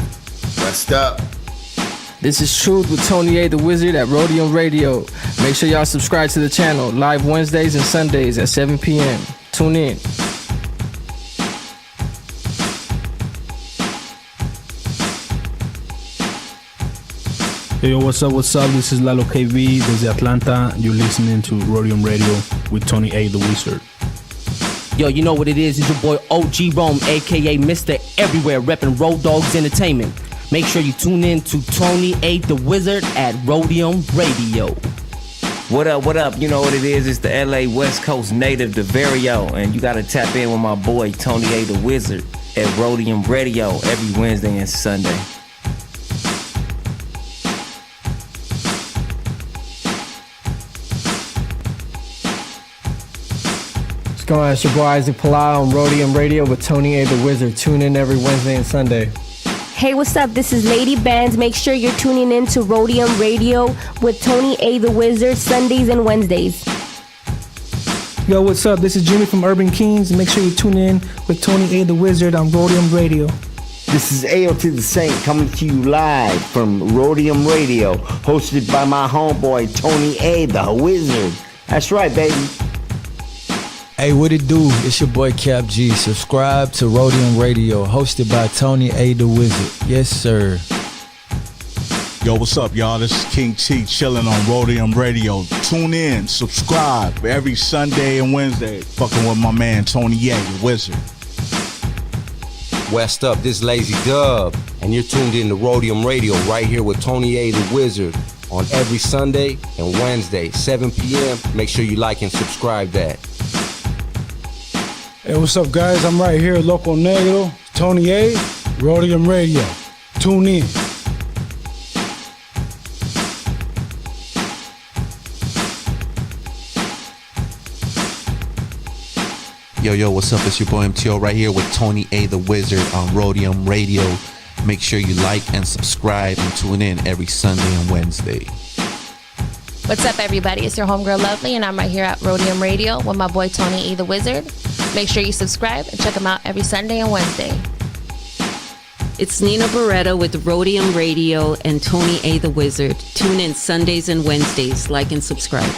Rest up. This is Truth with Tony A, the Wizard, at Roadium Radio. Make sure y'all subscribe to the channel, live Wednesdays and Sundays at 7 p.m. Tune in. Hey, yo, what's up? This is Lalo KB desde Atlanta. You're listening to Roadium Radio with Tony A, the Wizard. Yo, you know what it is. It's your boy OG Rome, a.k.a. Mr. Everywhere, repping Road Dogs Entertainment. Make sure you tune in to Tony A, the Wizard, at Roadium Radio. What up? You know what it is. It's the LA West Coast native, DeVario, and you gotta tap in with my boy Tony A, the Wizard, at Roadium Radio every Wednesday and Sunday. What's going on? It's your boy Isaac Palau on Roadium Radio with Tony A, the Wizard. Tune in every Wednesday and Sunday. Hey, what's up? This is Lady Bands. Make sure you're tuning in to Roadium Radio with Tony A, the Wizard, Sundays and Wednesdays. Yo, what's up? This is Jimmy from Urban Kings. Make sure you tune in with Tony A, the Wizard, on Roadium Radio. This is AO to the Saint coming to you live from Roadium Radio, hosted by my homeboy Tony A, the Wizard. That's right, baby. Hey, what it do? It's your boy Cap G. Subscribe to Roadium Radio, hosted by Tony A, the Wizard. Yes, sir. Yo, what's up, y'all? This is King T chilling on Roadium Radio. Tune in, subscribe every Sunday and Wednesday. Fucking with my man Tony A, the Wizard. West up, this Lazy Dub, and you're tuned in to Roadium Radio right here with Tony A, the Wizard on every Sunday and Wednesday, 7 p.m. Make sure you like and subscribe that. Hey, what's up, guys? I'm right here, Loco Negro, Tony A, Roadium Radio. Tune in. Yo, what's up? It's your boy MTO right here with Tony A the Wizard on Roadium Radio. Make sure you like and subscribe and tune in every Sunday and Wednesday. What's up, everybody? It's your homegirl Lovely, and I'm right here at Roadium Radio with my boy Tony A the Wizard. Make sure you subscribe and check him out every Sunday and Wednesday. It's Nina Barretta with Roadium Radio and Tony A the Wizard. Tune in Sundays and Wednesdays. Like and subscribe.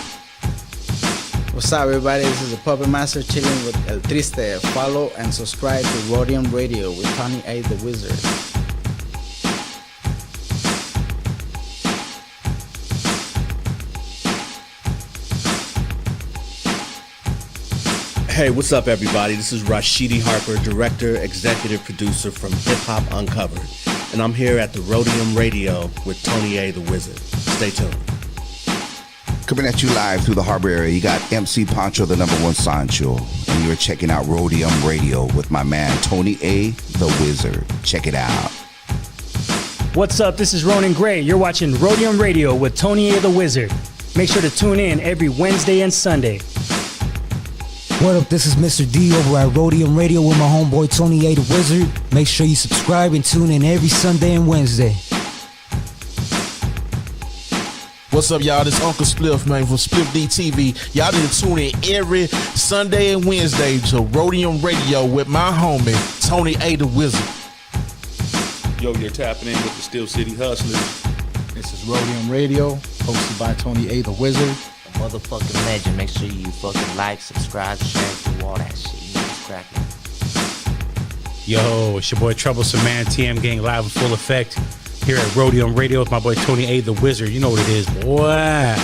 What's up, everybody? This is the Puppet Master chilling with El Triste. Follow and subscribe to Roadium Radio with Tony A the Wizard. Hey, what's up, everybody? This is Rashidi Harper, director, executive producer from Hip Hop Uncovered, and I'm here at the Roadium Radio with Tony A the Wizard. Stay tuned. Coming at you live through the harbor area, you got MC Pancho, the #1 Sancho, and you're checking out Roadium Radio with my man Tony A the Wizard. Check it out. What's up? This is Ronan Gray. You're watching Roadium Radio with Tony A the Wizard. Make sure to tune in every Wednesday and Sunday. What up? This is Mr. D over at Roadium Radio with my homeboy Tony A the Wizard. Make sure you subscribe and tune in every Sunday and Wednesday. What's up, y'all? This Uncle Spliff, man, from Spliff D TV. Y'all need to tune in every Sunday and Wednesday to Roadium Radio with my homie Tony A the Wizard. Yo, you're tapping in with the Steel City Hustlers. This is Roadium Radio, hosted by Tony A the Wizard. Motherfucking legend. Make sure you fucking like, subscribe, share, do all that shit. You know what's cracking. Yo, it's your boy Troublesome Man, TM Gang live in full effect here at Roadium Radio with my boy Tony A the Wizard. You know what it is, boy.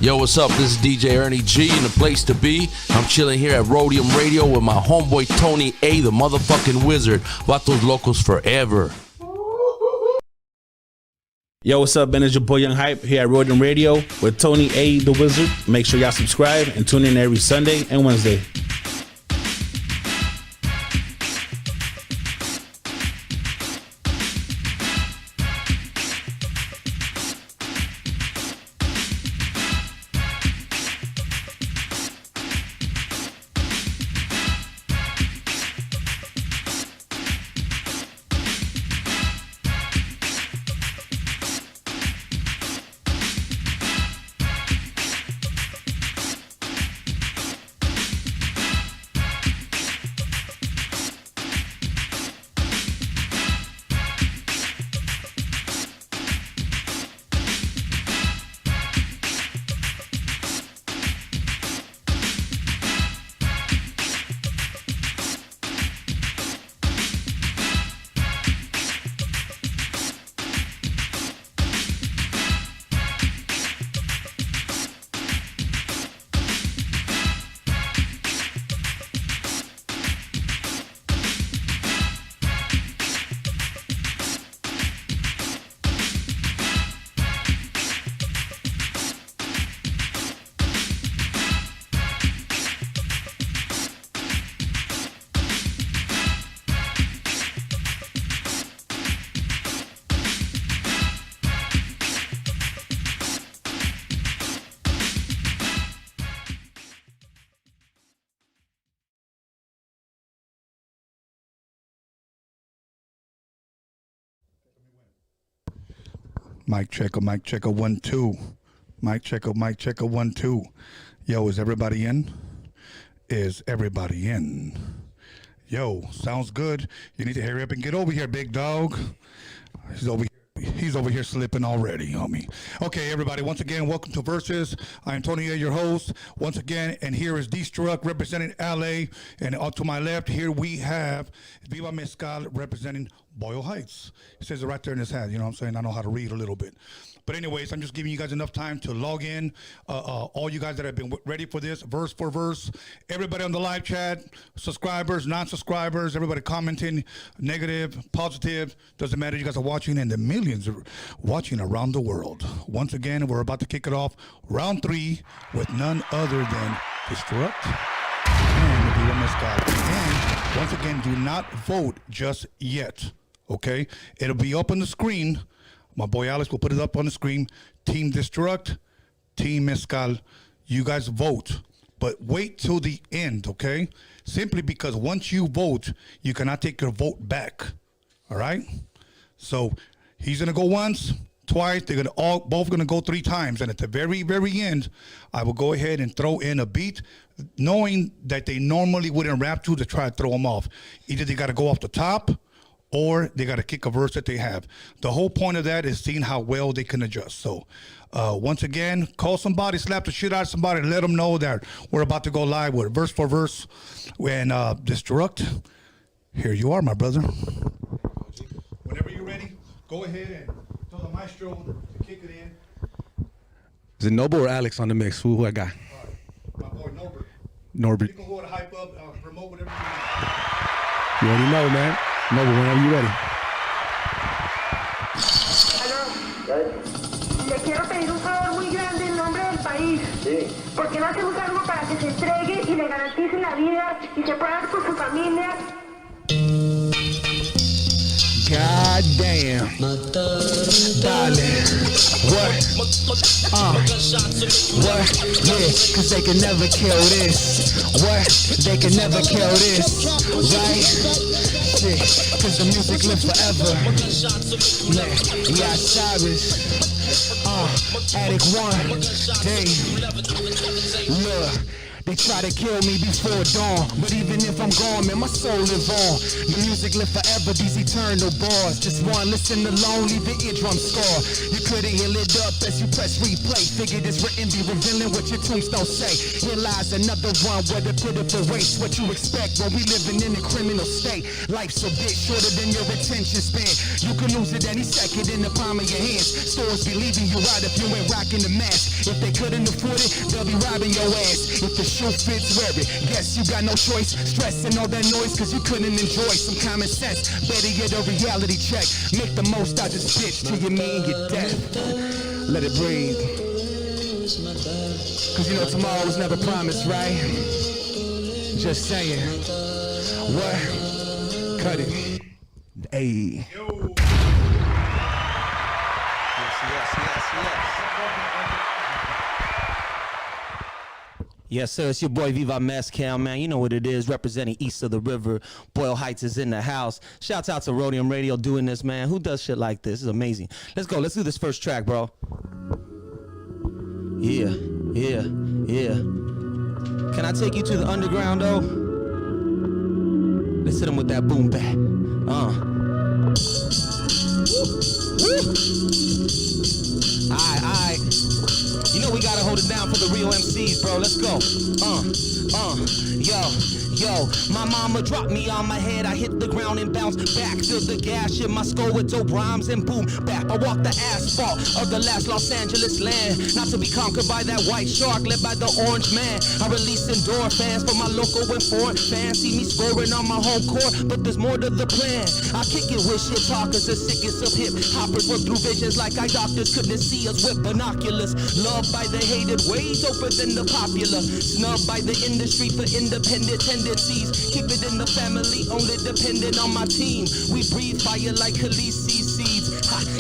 Yo, what's up? This is DJ Ernie G in the place to be. I'm chilling here at Roadium Radio with my homeboy Tony A the motherfucking Wizard. Vatos locos forever. Yo, what's up, man? It's your boy Young Hype here at Roadium Radio with Tony A the Wizard. Make sure y'all subscribe and tune in every Sunday and Wednesday. Mic checker, 1 2. Mic checker, 1 2. Yo, is everybody in? Is everybody in? Yo, sounds good. You need to hurry up and get over here, big dog. He's over here slipping already, homie. Okay, everybody, once again, welcome to Verz. I am Tony A, your host. Once again, and here is Destruct representing LA. And to my left, here we have Viva Mescal representing Boyle Heights. It says it right there in his hat. You know what I'm saying? I know how to read a little bit. But anyways, I'm just giving you guys enough time to log in. All you guys that have been ready for this, verse for verse. Everybody on the live chat, subscribers, non-subscribers, everybody commenting, negative, positive, doesn't matter. You guys are watching, and the millions are watching around the world. Once again, we're about to kick it off, round 3, with none other than Destruct and Viva Mescal. And once again, do not vote just yet, okay? It'll be up on the screen. My boy Alex will put it up on the screen. Team Destruct, Team Mescal, you guys vote. But wait till the end, okay? Simply because once you vote, you cannot take your vote back, all right? So he's going to go once, twice. They're going to both going to go 3 times. And at the very, very end, I will go ahead and throw in a beat, knowing that they normally wouldn't rap to try to throw them off. Either they got to go off the top, or they got to kick a verse that they have. The whole point of that is seeing how well they can adjust. So once again, call somebody, slap the shit out of somebody, and let them know that we're about to go live with verse for verse. And Destruct, here you are, my brother. Whenever you're ready, go ahead and tell the maestro to kick it in. Is it Noble or Alex on the mix? Who I got? My boy Norbert. Norbert. You can go to hype up, promote whatever you want. You already know, man. Noble, whenever you're ready. Le quiero pedir un favor muy grande en nombre del país. Sí. ¿Por qué no hacemos algo para que se entregue y le garanticen la vida y se pueda ver con su familia? God damn. Darling. What? What? Yeah, cause they can never kill this. What? They can never kill this. Right? Shit, cause the music lives forever. Yeah, Cyrus. Addict 1. Dang. Look. They try to kill me before dawn, but even if I'm gone, man, my soul live on. The music live forever, these eternal bars. Just one listen alone, leave the eardrum scar. You couldn't heal it up as you press replay. Figured it's written, be revealing what your tombstone say. Here lies another one where the pitiful waste. What you expect when we living in a criminal state. Life's a bit shorter than your attention span. You can lose it any second in the palm of your hands. Stores be leaving you out if you ain't rocking the mask. If they couldn't afford it, they'll be robbing your ass. If the shoe fits, wear it. Guess you got no choice. Stressing all that noise cause you couldn't enjoy some common sense. Better get a reality check. Make the most out this bitch till you mean your death. Let it breathe. Cause you know tomorrow was never promised, right? Just saying. What? Cut it. Ayy. Yes, sir. It's your boy Viva Mescal, man. You know what it is. Representing east of the river. Boyle Heights is in the house. Shouts out to Roadium Radio doing this, man. Who does shit like this? This is amazing. Let's go. Let's do this first track, bro. Yeah. Can I take you to the underground, though? Let's hit him with that boom bap. Alright. You know we gotta hold it down for the real MCs, bro. Let's go. Yo, my mama dropped me on my head. I hit the ground and bounced back. Feel the gash in my skull with dope rhymes and boom back. I walk the asphalt of the last Los Angeles land. Not to be conquered by that white shark led by the orange man. I release indoor fans for my local and foreign fans. See me scoring on my home court, but there's more to the plan. I kick it with shit talkers, the sickest of hip hoppers. Work through visions like eye doctors couldn't see us with binoculars. Loved by the hated, way doper than the popular. Snubbed by the industry for independent tendencies. Keep it in the family, only dependent on my team. We breathe fire like Khaleesi seeds.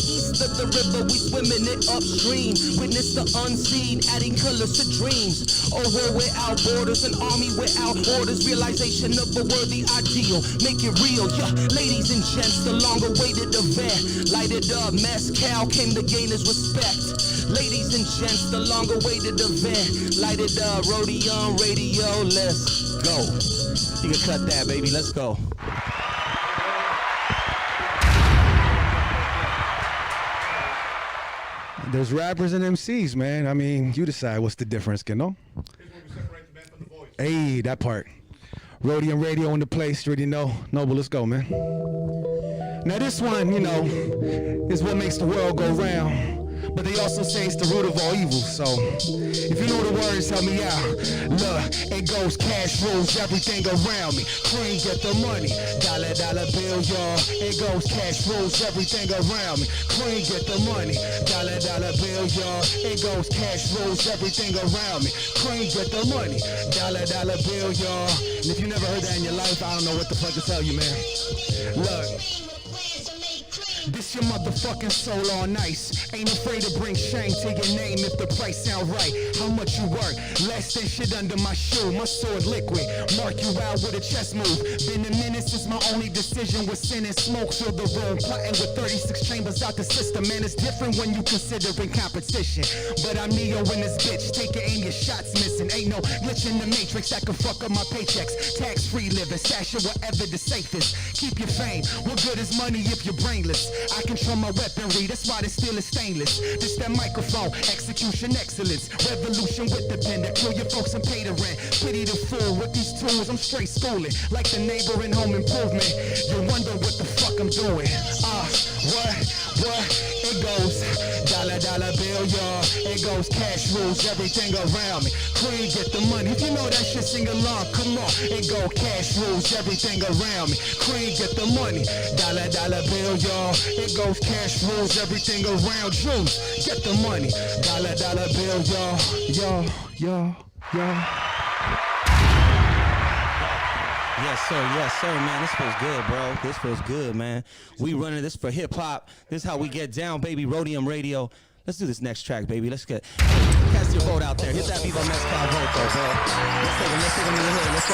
East of the river, we swimming it upstream. Witness the unseen, adding colors to dreams. Oh, we're without borders, an army without orders. Realization of a worthy ideal, make it real. Yeah, ladies and gents, the long-awaited event. Lighted up, Mescal came to gain his respect. Ladies and gents, the long-awaited event. Lighted up, Roadium Radio, let's go. You can cut that, baby, let's go. There's rappers and MCs, man. I mean, you decide what's the difference, you know? Hey, that part. Roadium Radio in the place, you already know. Noble, let's go, man. Now this one, you know, is what makes the world go round. But they also say it's the root of all evil. So if you know the words, help me out. Look, it goes cash rules everything around me. Cream, get the money. Dollar, dollar bill, y'all. It goes cash rules everything around me. Cream, get the money. Dollar, dollar bill, y'all. It goes cash rules everything around me. Cream, get the money. Dollar, dollar bill, y'all. And if you never heard that in your life, I don't know what the fuck to tell you, man. Look. This your motherfucking soul all nice. Ain't afraid to bring shame to your name if the price sound right. How much you work? Less than shit under my shoe. My sword liquid. Mark you out with a chess move. Been a minute since my only decision was sin and smoke. Fill the room. Plotting with 36 chambers out the system. Man, it's different when you considering competition. But I'm Neo in this bitch. Take your aim, your shots missing. Ain't no glitch in the matrix that can fuck up my paychecks. Tax-free living. Stash it wherever the safest. Keep your fame. What good is money if you're brainless? I control my weaponry, that's why the steel is stainless. This that microphone, execution excellence. Revolution with the pen that kill your folks and pay the rent. Pity the fool with these tools, I'm straight schooling. Like the neighbor in Home Improvement. You wonder what the fuck I'm doing. What? It goes dollar, dollar bill, y'all. It goes cash rules everything around me. Cream, get the money. If you know that shit, sing along, come on. It go cash rules everything around me. Cream, get the money. Dollar, dollar bill, y'all. It goes cash rules everything around you. Get the money. Dollar, dollar bill, y'all. Yes, sir, man. This feels good, bro. This feels good, man. We running this for hip hop. This is how we get down, baby. Roadium Radio. Let's do this next track, baby. Let's cast your vote out there. Hit that Viva Mescal vote, though, bro. Let's take him in the hood. Let's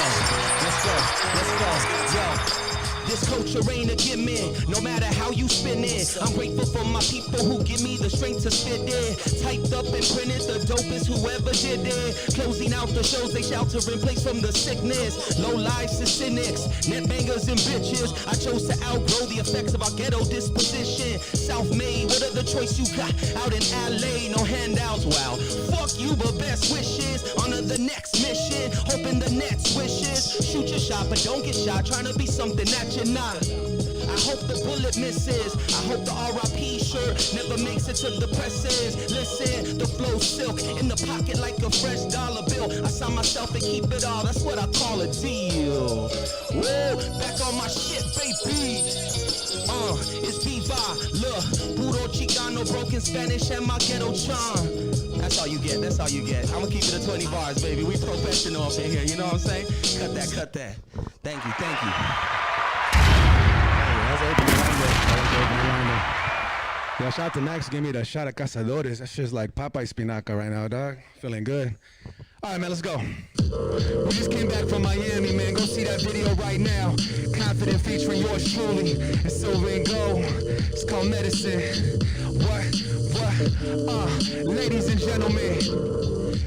go. Yo. This culture ain't a gimmick, no matter how you spin it. I'm grateful for my people who give me the strength to spit it. Typed up and printed, the dopest whoever did it. Closing out the shows, they shelter in place from the sickness. Low lives to cynics, net bangers and bitches. I chose to outgrow the effects of our ghetto disposition. Self-made, what other choice you got? Out in LA, no handouts, wow. Fuck you, but best wishes. On to the next mission, hoping the net swishes. Shoot your shot, but don't get shot. Trying to be something that you're not. I hope the bullet misses. I hope the R.I.P. shirt never makes it to the presses. Listen, the flow silk in the pocket like a fresh dollar bill. I sign myself and keep it all. That's what I call a deal. Woo, back on my shit, baby. It's Viva, look, puro Chicano, broken Spanish, and my ghetto charm. That's all you get, I'm gonna keep it at 20 bars, baby. We professional up in here, you know what I'm saying? Cut that. Thank you. Yo, shout out to Max, give me the shot of Cazadores. That shit's like Popeye Spinaca right now, dog. Feeling good. All right, man, let's go. We just came back from Miami, man. Go see that video right now. Confident featuring yours truly. It's silver and gold. It's called Medicine. What? Ladies and gentlemen,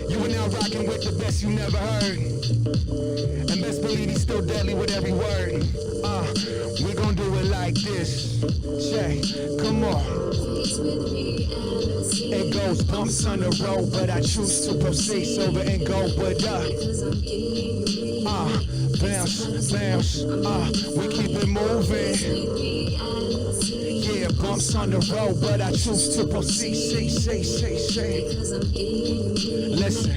you are now rocking with the best you never heard. And best believe he's still deadly with every word. We gon' do it like this. Check, come on. It goes bumps on the road, but I choose to proceed sober and go with bounce, we keep it moving. Yeah, bumps on the road, but I choose to proceed. Say. Listen.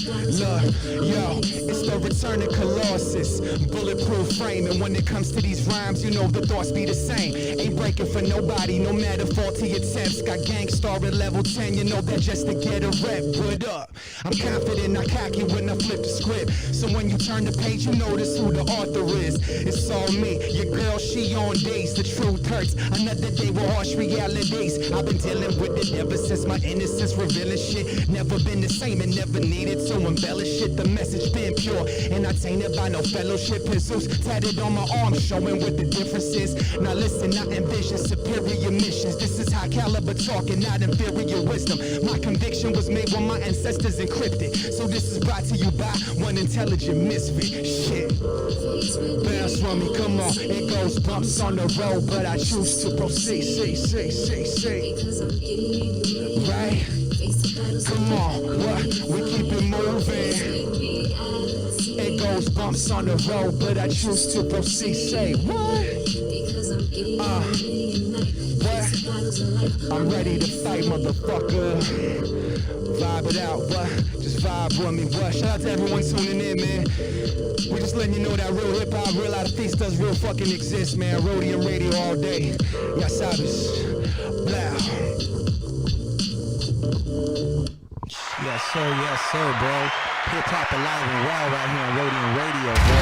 Look, yo, it's the return of Colossus. Bulletproof frame, and when it comes to these rhymes, you know the thoughts be the same. Ain't breaking for nobody, no matter faulty attempts. Got gangstar at level 10, you know that just to get a rep. What up? I'm confident, I cocky when I flip the script. So when you turn the page, you notice who the author is. It's all me, your girl, she on days. The truth hurts, another day with harsh realities. I've been dealing with it ever since my innocence, revealing shit. Never been the same and never needed to embellish it. The message been pure and I tainted by no fellowship. Pistols tatted on my arm, showing what the difference is. Now listen, I envision superior missions. This is high caliber talking, not inferior wisdom. My conviction was made when my ancestors encrypted. So this is brought to you by one intelligent misfit. Shit, bounce for me, come on. It goes bumps on the road, but I choose to proceed. Say. Right? Come on, what? We keep it moving. It goes bumps on the road, but I choose to proceed. Say what? What? I'm ready to fight, motherfucker. Vibe it out, what? Just vibe with me, what? Shout out to everyone tuning in, man. We're just letting you know that real hip-hop, real artistas, real fucking exist, man. Roadium Radio all day. Ya sabes. Blah. Yes, sir, bro. Hip-hop alive and well right here on Roadium Radio, bro.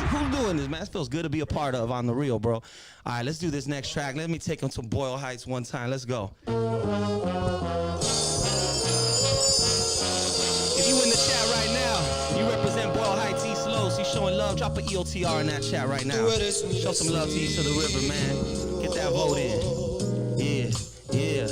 Who's doing this, man? It feels good to be a part of on the real, bro. All right, let's do this next track. Let me take them to Boyle Heights one time. Let's go. If you in the chat right now, you represent Boyle Heights, East Los. You showing love, drop an EOTR in that chat right now. Show some love to East of the River, man. Get that vote in. Yeah.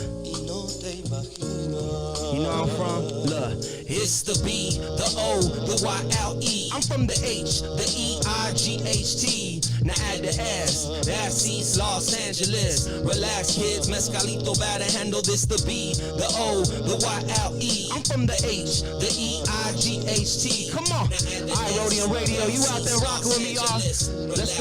You know I'm from? Look, it's the B, the O, the Y-L-E. I'm from the H, the E-I-G-H-T. Now add the S, that's East Los Angeles. Relax, kids, Mescalito better handle this. The B, the O, the Y-L-E. I'm from the H, the E-I-G-H-T. Come on. All right, Roadium Radio, you out there rocking with me, y'all? Let's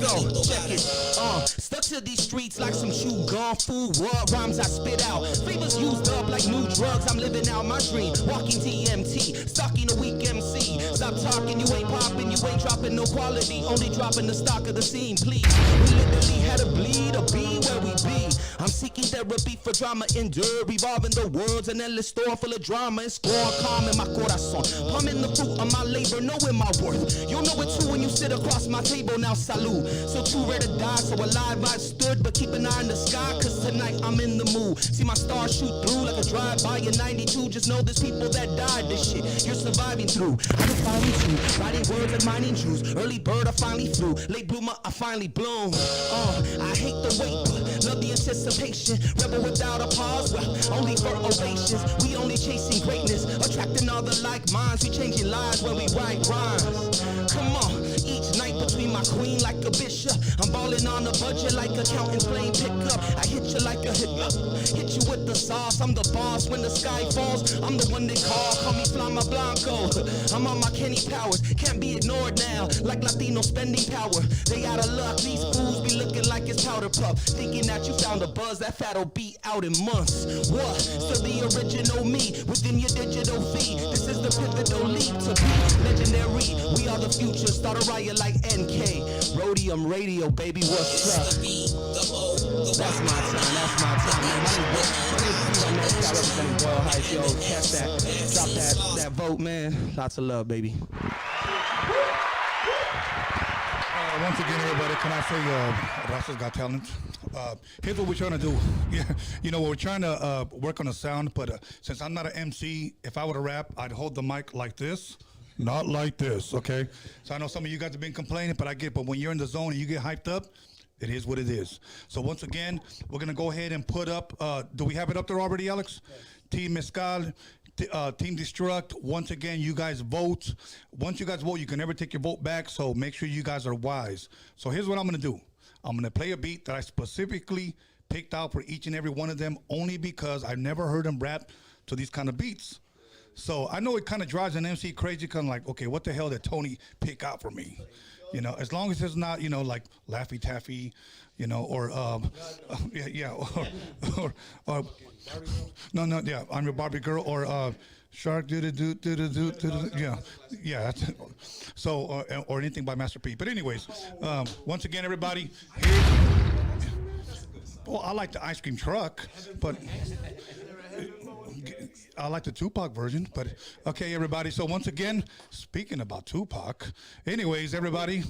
go. Check it. Stuck to these streets like some chew gum food. What rhymes I spit out? Flavors used up like new drugs. I'm living out my dream. Walking TMT, stalking a weak MC. Stop talking, you ain't popping, you ain't dropping no quality. Only dropping the stock of the scene, please. We literally had to bleed or be where we be. I'm seeking therapy for drama, endure, revolving the world's an endless storm full of drama. It's going calm in my corazon. Pumping the fruit of my labor, knowing my worth. You'll know it too when you sit across my table. Now salute. So too rare to die, so alive I stood, but keep an eye in the sky, cause tonight I'm in the mood. See my stars shoot through like a drive-by in 92. Just know there's people that died this shit you're surviving through. I can finally true, writing words like mining Jews. Early bird I finally flew, late bloomer I finally bloom. I hate the wait, but love the anticipation. Rebel without a pause, well, only for ovations. We only chasing greatness, attracting all the like minds. We changing lives when we write rhymes. Come on, each night between my queen like a bishop. I'm balling on a budget like accountants playing pickup. I hit you like a hit you with the sauce. I'm the boss when the sky falls. I'm the one they call me Flama Blanco. I'm on my Kenny powers, can't be ignored now. Like Latino spending power. They out of luck, these fools be looking like it's powder puff. Thinking that you found a buzz, that fat'll be out in months. What? Still the original me within your digital feed. This is the pivotal leap to be legendary. We are the future, start a riot like NK. Roadium Radio, baby, what's up? That's my time, man. My name is Viva Mescal, representing Boyle Heights, yo. Catch that, drop that vote, man. Lots of love, baby. Once again, everybody, can I say Raza's got talent? Here's what we're trying to do. Yeah, you know, we're trying to work on the sound, but since I'm not an MC, if I were to rap, I'd hold the mic like this, not like this, okay? So I know some of you guys have been complaining, but I get it. But when you're in the zone and you get hyped up, it is what it is. So once again, we're going to go ahead and put up, do we have it up there already, Alex? Yes. Team Mescal, Team Destruct. Once again, you guys vote. Once you guys vote, you can never take your vote back, so make sure you guys are wise. So here's what I'm going to do. I'm going to play a beat that I specifically picked out for each and every one of them, only because I've never heard them rap to these kind of beats. So I know it kind of drives an MC crazy, kind of like, okay, what the hell did Tony pick out for me? You know, as long as it's not, you know, like Laffy Taffy, you know, or no, yeah, I'm your Barbie girl, or Shark yeah. That's it. So or anything by Master P. But anyways, once again, everybody, well, I like the ice cream truck, but I like the Tupac version, but okay, everybody. So once again, speaking about Tupac, anyways, everybody,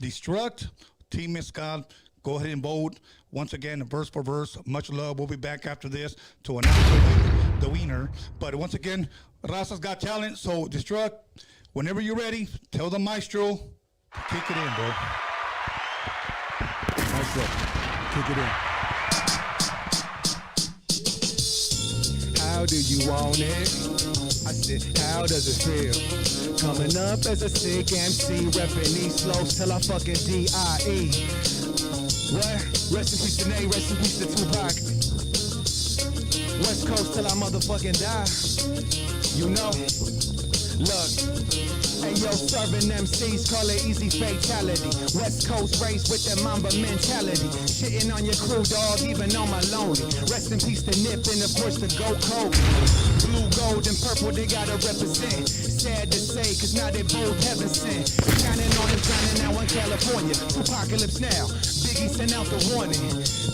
Destruct, Team Mescal, go ahead and vote. Once again, verse for verse, much love. We'll be back after this to announce the winner. But once again, Raza's got talent. So Destruct, whenever you're ready, tell the maestro, kick it in, bro. Maestro, kick it in. How do you want it? I said, how does it feel? Coming up as a sick MC, reppin' East Los till I fucking D.I.E. What? Rest in peace to Nate, rest in peace to Tupac. West Coast till I motherfucking die. You know? Look. Hey yo, serving MCs, call it easy fatality. West Coast raised with that Mamba mentality. Shitting on your crew, dog, even on my lonely. Rest in peace to Nip and of course the Go Kobe. Blue, gold, and purple, they gotta represent. Sad to say, cause now they both heaven sent. Shining on them, shining now in California. Apocalypse now, Biggie sent out the warning.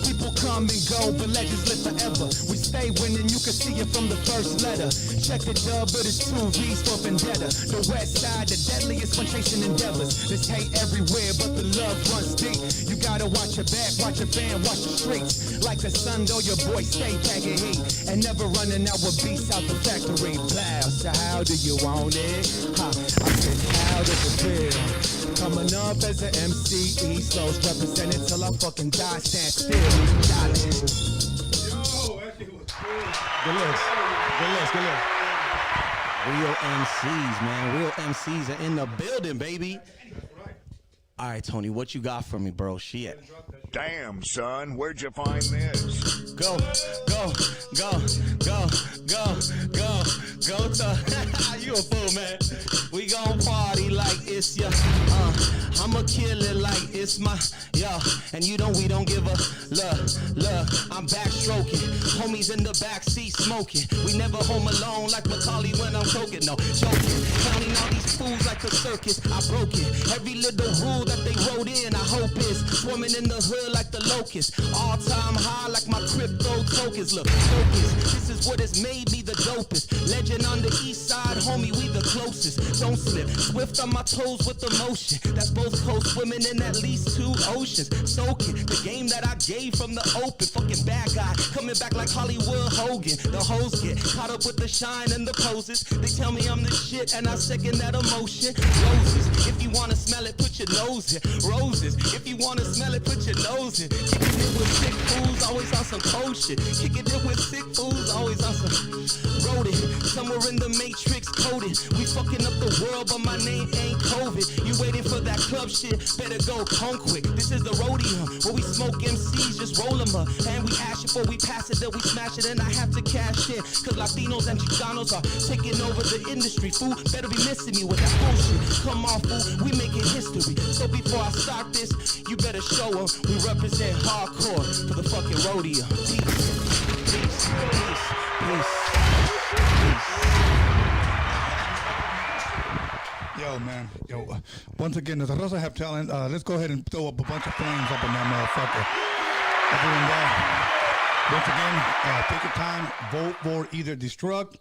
People come and go, but legends live forever. We stay winning, you can see it from the first letter. Check the dub, but it's 2 V's for vendetta. The west side, the deadliest when chasing endeavors. There's hate everywhere, but the love runs deep. You gotta watch your back, watch your fan, watch the streets. Like the sun, though, your boy stay packing heat. And never running out with beats out the factory. Blow, so how do you want it? I said, how does it feel? Coming up as an MC, East Coast represented till I fucking die, stand still. Got it. Yo, that shit was good. Good looks. Good looks. Good looks. Real MCs, man. Real MCs are in the building, baby. All right, Tony, what you got for me, bro? Shit. Damn, son, where'd you find this? Go to you a fool, man. We gon' party like it's your I'ma kill it like it's my and we don't give a look. I'm backstroking, homies in the backseat smoking. We never home alone like Macaulay when I'm choking. No, joking, counting all these fools like a circus. I broke it, every little rule that they wrote in. I hope is swimming in the hood like the locust. All time high like my crypto tokens. Look, focus, this is what has made me the dopest. Legend on the east side, homie, we the closest. Don't slip, swift on my toes with emotion. That's both coast swimming in at least 2 oceans. Soaking the game that I gave from the open. Fucking bad guy coming back like Hollywood Hogan. The hoes get caught up with the shine and the poses. They tell me I'm the shit and I second that emotion. Roses, if you wanna smell it, put your nose in. Roses, if you wanna smell it, put your nose in. Kicking it with sick fools, always on some cold shit. Kicking it with sick fools, always on some rodent. Somewhere in the matrix coded. We fucking up the world, but my name ain't COVID. You waiting for that club shit, better go home quick. This is the Roadium, where we smoke MCs, just roll them up. And we ash it before we pass it, then we smash it, and I have to cash in. Cause Latinos and Chicanos are taking over the industry, fool. Better be missing me with that bullshit. Come on, fool, we making history. So before I start this, you better show them we represent hardcore for the fucking Roadium. Peace. Yo, man. Yo, once again, does Raza have talent? Let's go ahead and throw up a bunch of flames up in that motherfucker. Other than that, once again, take your time. Vote for either Destruct,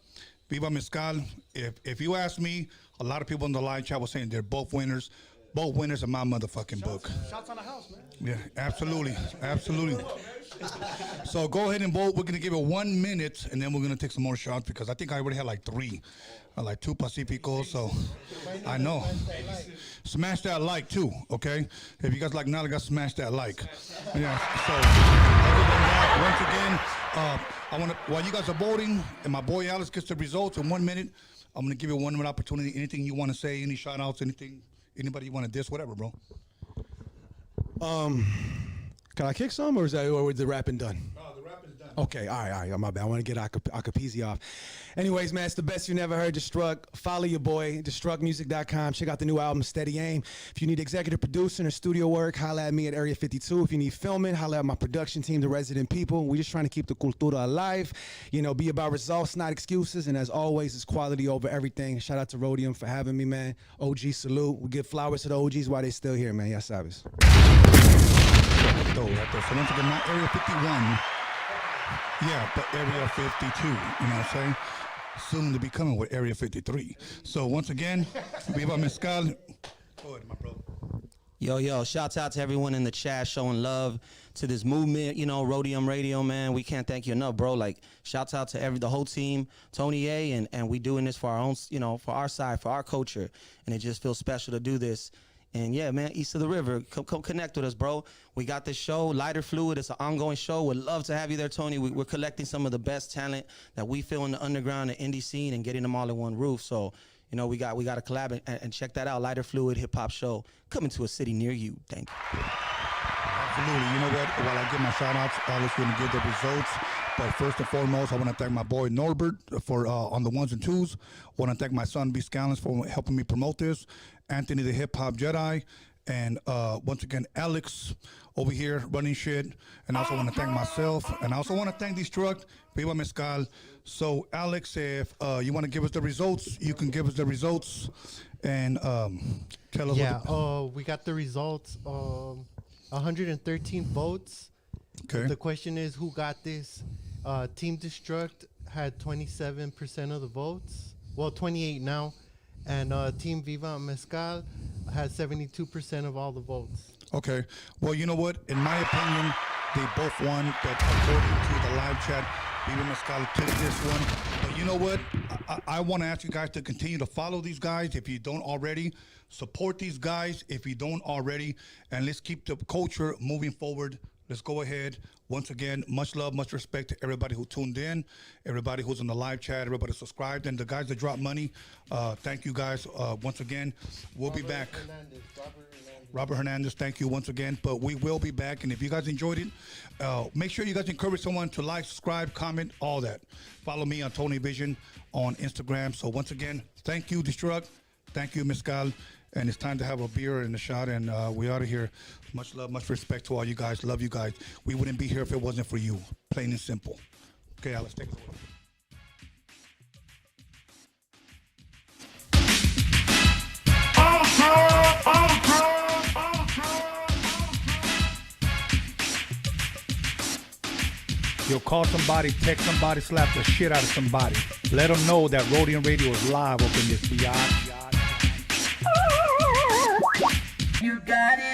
Viva Mescal. If you ask me, a lot of people in the live chat were saying they're both winners. Both winners in my motherfucking book. Shots on the house, man. Yeah, absolutely. Absolutely. So go ahead and vote. We're going to give it 1 minute, and then we're going to take some more shots because I think I already had like 3. Like 2 Pacificos, so I know. Smash that like too, okay? If you guys like Nalaga, smash that like. Yeah, so other than that, once again, I want to, while you guys are voting, and my boy Alex gets the results in 1 minute, I'm going to give you 1 minute opportunity. Anything you want to say, any shout outs, anything, anybody you want to diss, whatever, bro. Can I kick some, or is the rapping done? No, the rapping's done. Okay, all right, my bad. I want to get Acapizzi off. Anyways, man, it's the best you never heard. Destruct. Follow your boy, destructmusic.com. Check out the new album, Steady Aim. If you need executive producing or studio work, holla at me at Area 52. If you need filming, holla at my production team, the Resident People. We're just trying to keep the cultura alive. You know, be about results, not excuses. And as always, it's quality over everything. Shout out to Roadium for having me, man. OG salute. We give flowers to the OGs while they still here, man. Ya sabes. So once again, not Area 51. Yeah, but Area 52. You know what I'm saying? Soon to be coming with Area 53. So once again, Viva Mescal. Go ahead, my bro. Yo, shouts out to everyone in the chat showing love to this movement, you know, Roadium Radio, man. We can't thank you enough, bro. Like, shouts out to the whole team, Tony A, and we doing this for our own, you know, for our side, for our culture. And it just feels special to do this. And yeah, man, east of the river, come connect with us, bro. We got this show, Lighter Fluid. It's an ongoing show. We'd love to have you there, Tony. We're collecting some of the best talent that we feel in the underground and indie scene and getting them all in one roof. So, you know, we got to collab and check that out. Lighter Fluid Hip Hop Show coming to a city near you. Thank you. Absolutely. You know what? While I give my shout outs, Alice going to give the results. But first and foremost, I want to thank my boy Norbert for on the ones and twos. I want to thank my son B. Scallons for helping me promote this. Anthony the Hip Hop Jedi. And once again, Alex over here running shit. And I also want to thank myself. And I also want to thank Destruct, Viva Mescal. So, Alex, if you want to give us the results, you can give us the results. And tell us what we got the results. 113 votes. Okay. The question is, who got this? Team Destruct had 27% of the votes. Well, 28 now. And Team Viva Mescal has 72% of all the votes. Okay. Well, you know what? In my opinion, they both won. That according to the live chat, Viva Mescal took this one. But you know what? I want to ask you guys to continue to follow these guys if you don't already. Support these guys if you don't already. And let's keep the culture moving forward. Let's go ahead. Once again, much love, much respect to everybody who tuned in, everybody who's in the live chat, everybody subscribed, and the guys that dropped money. Thank you guys once again. We'll be back. Robert Hernandez, thank you once again. But we will be back. And if you guys enjoyed it, make sure you guys encourage someone to like, subscribe, comment, all that. Follow me on Tony Vision on Instagram. So once again, thank you, Destruct. Thank you, Mescal. And it's time to have a beer and a shot, and we out of here. Much love, much respect to all you guys. Love you guys. We wouldn't be here if it wasn't for you. Plain and simple. Okay, Alex, take it away. You'll call somebody, text somebody, slap the shit out of somebody. Let them know that Roadium Radio is live up in this biatch. You got it.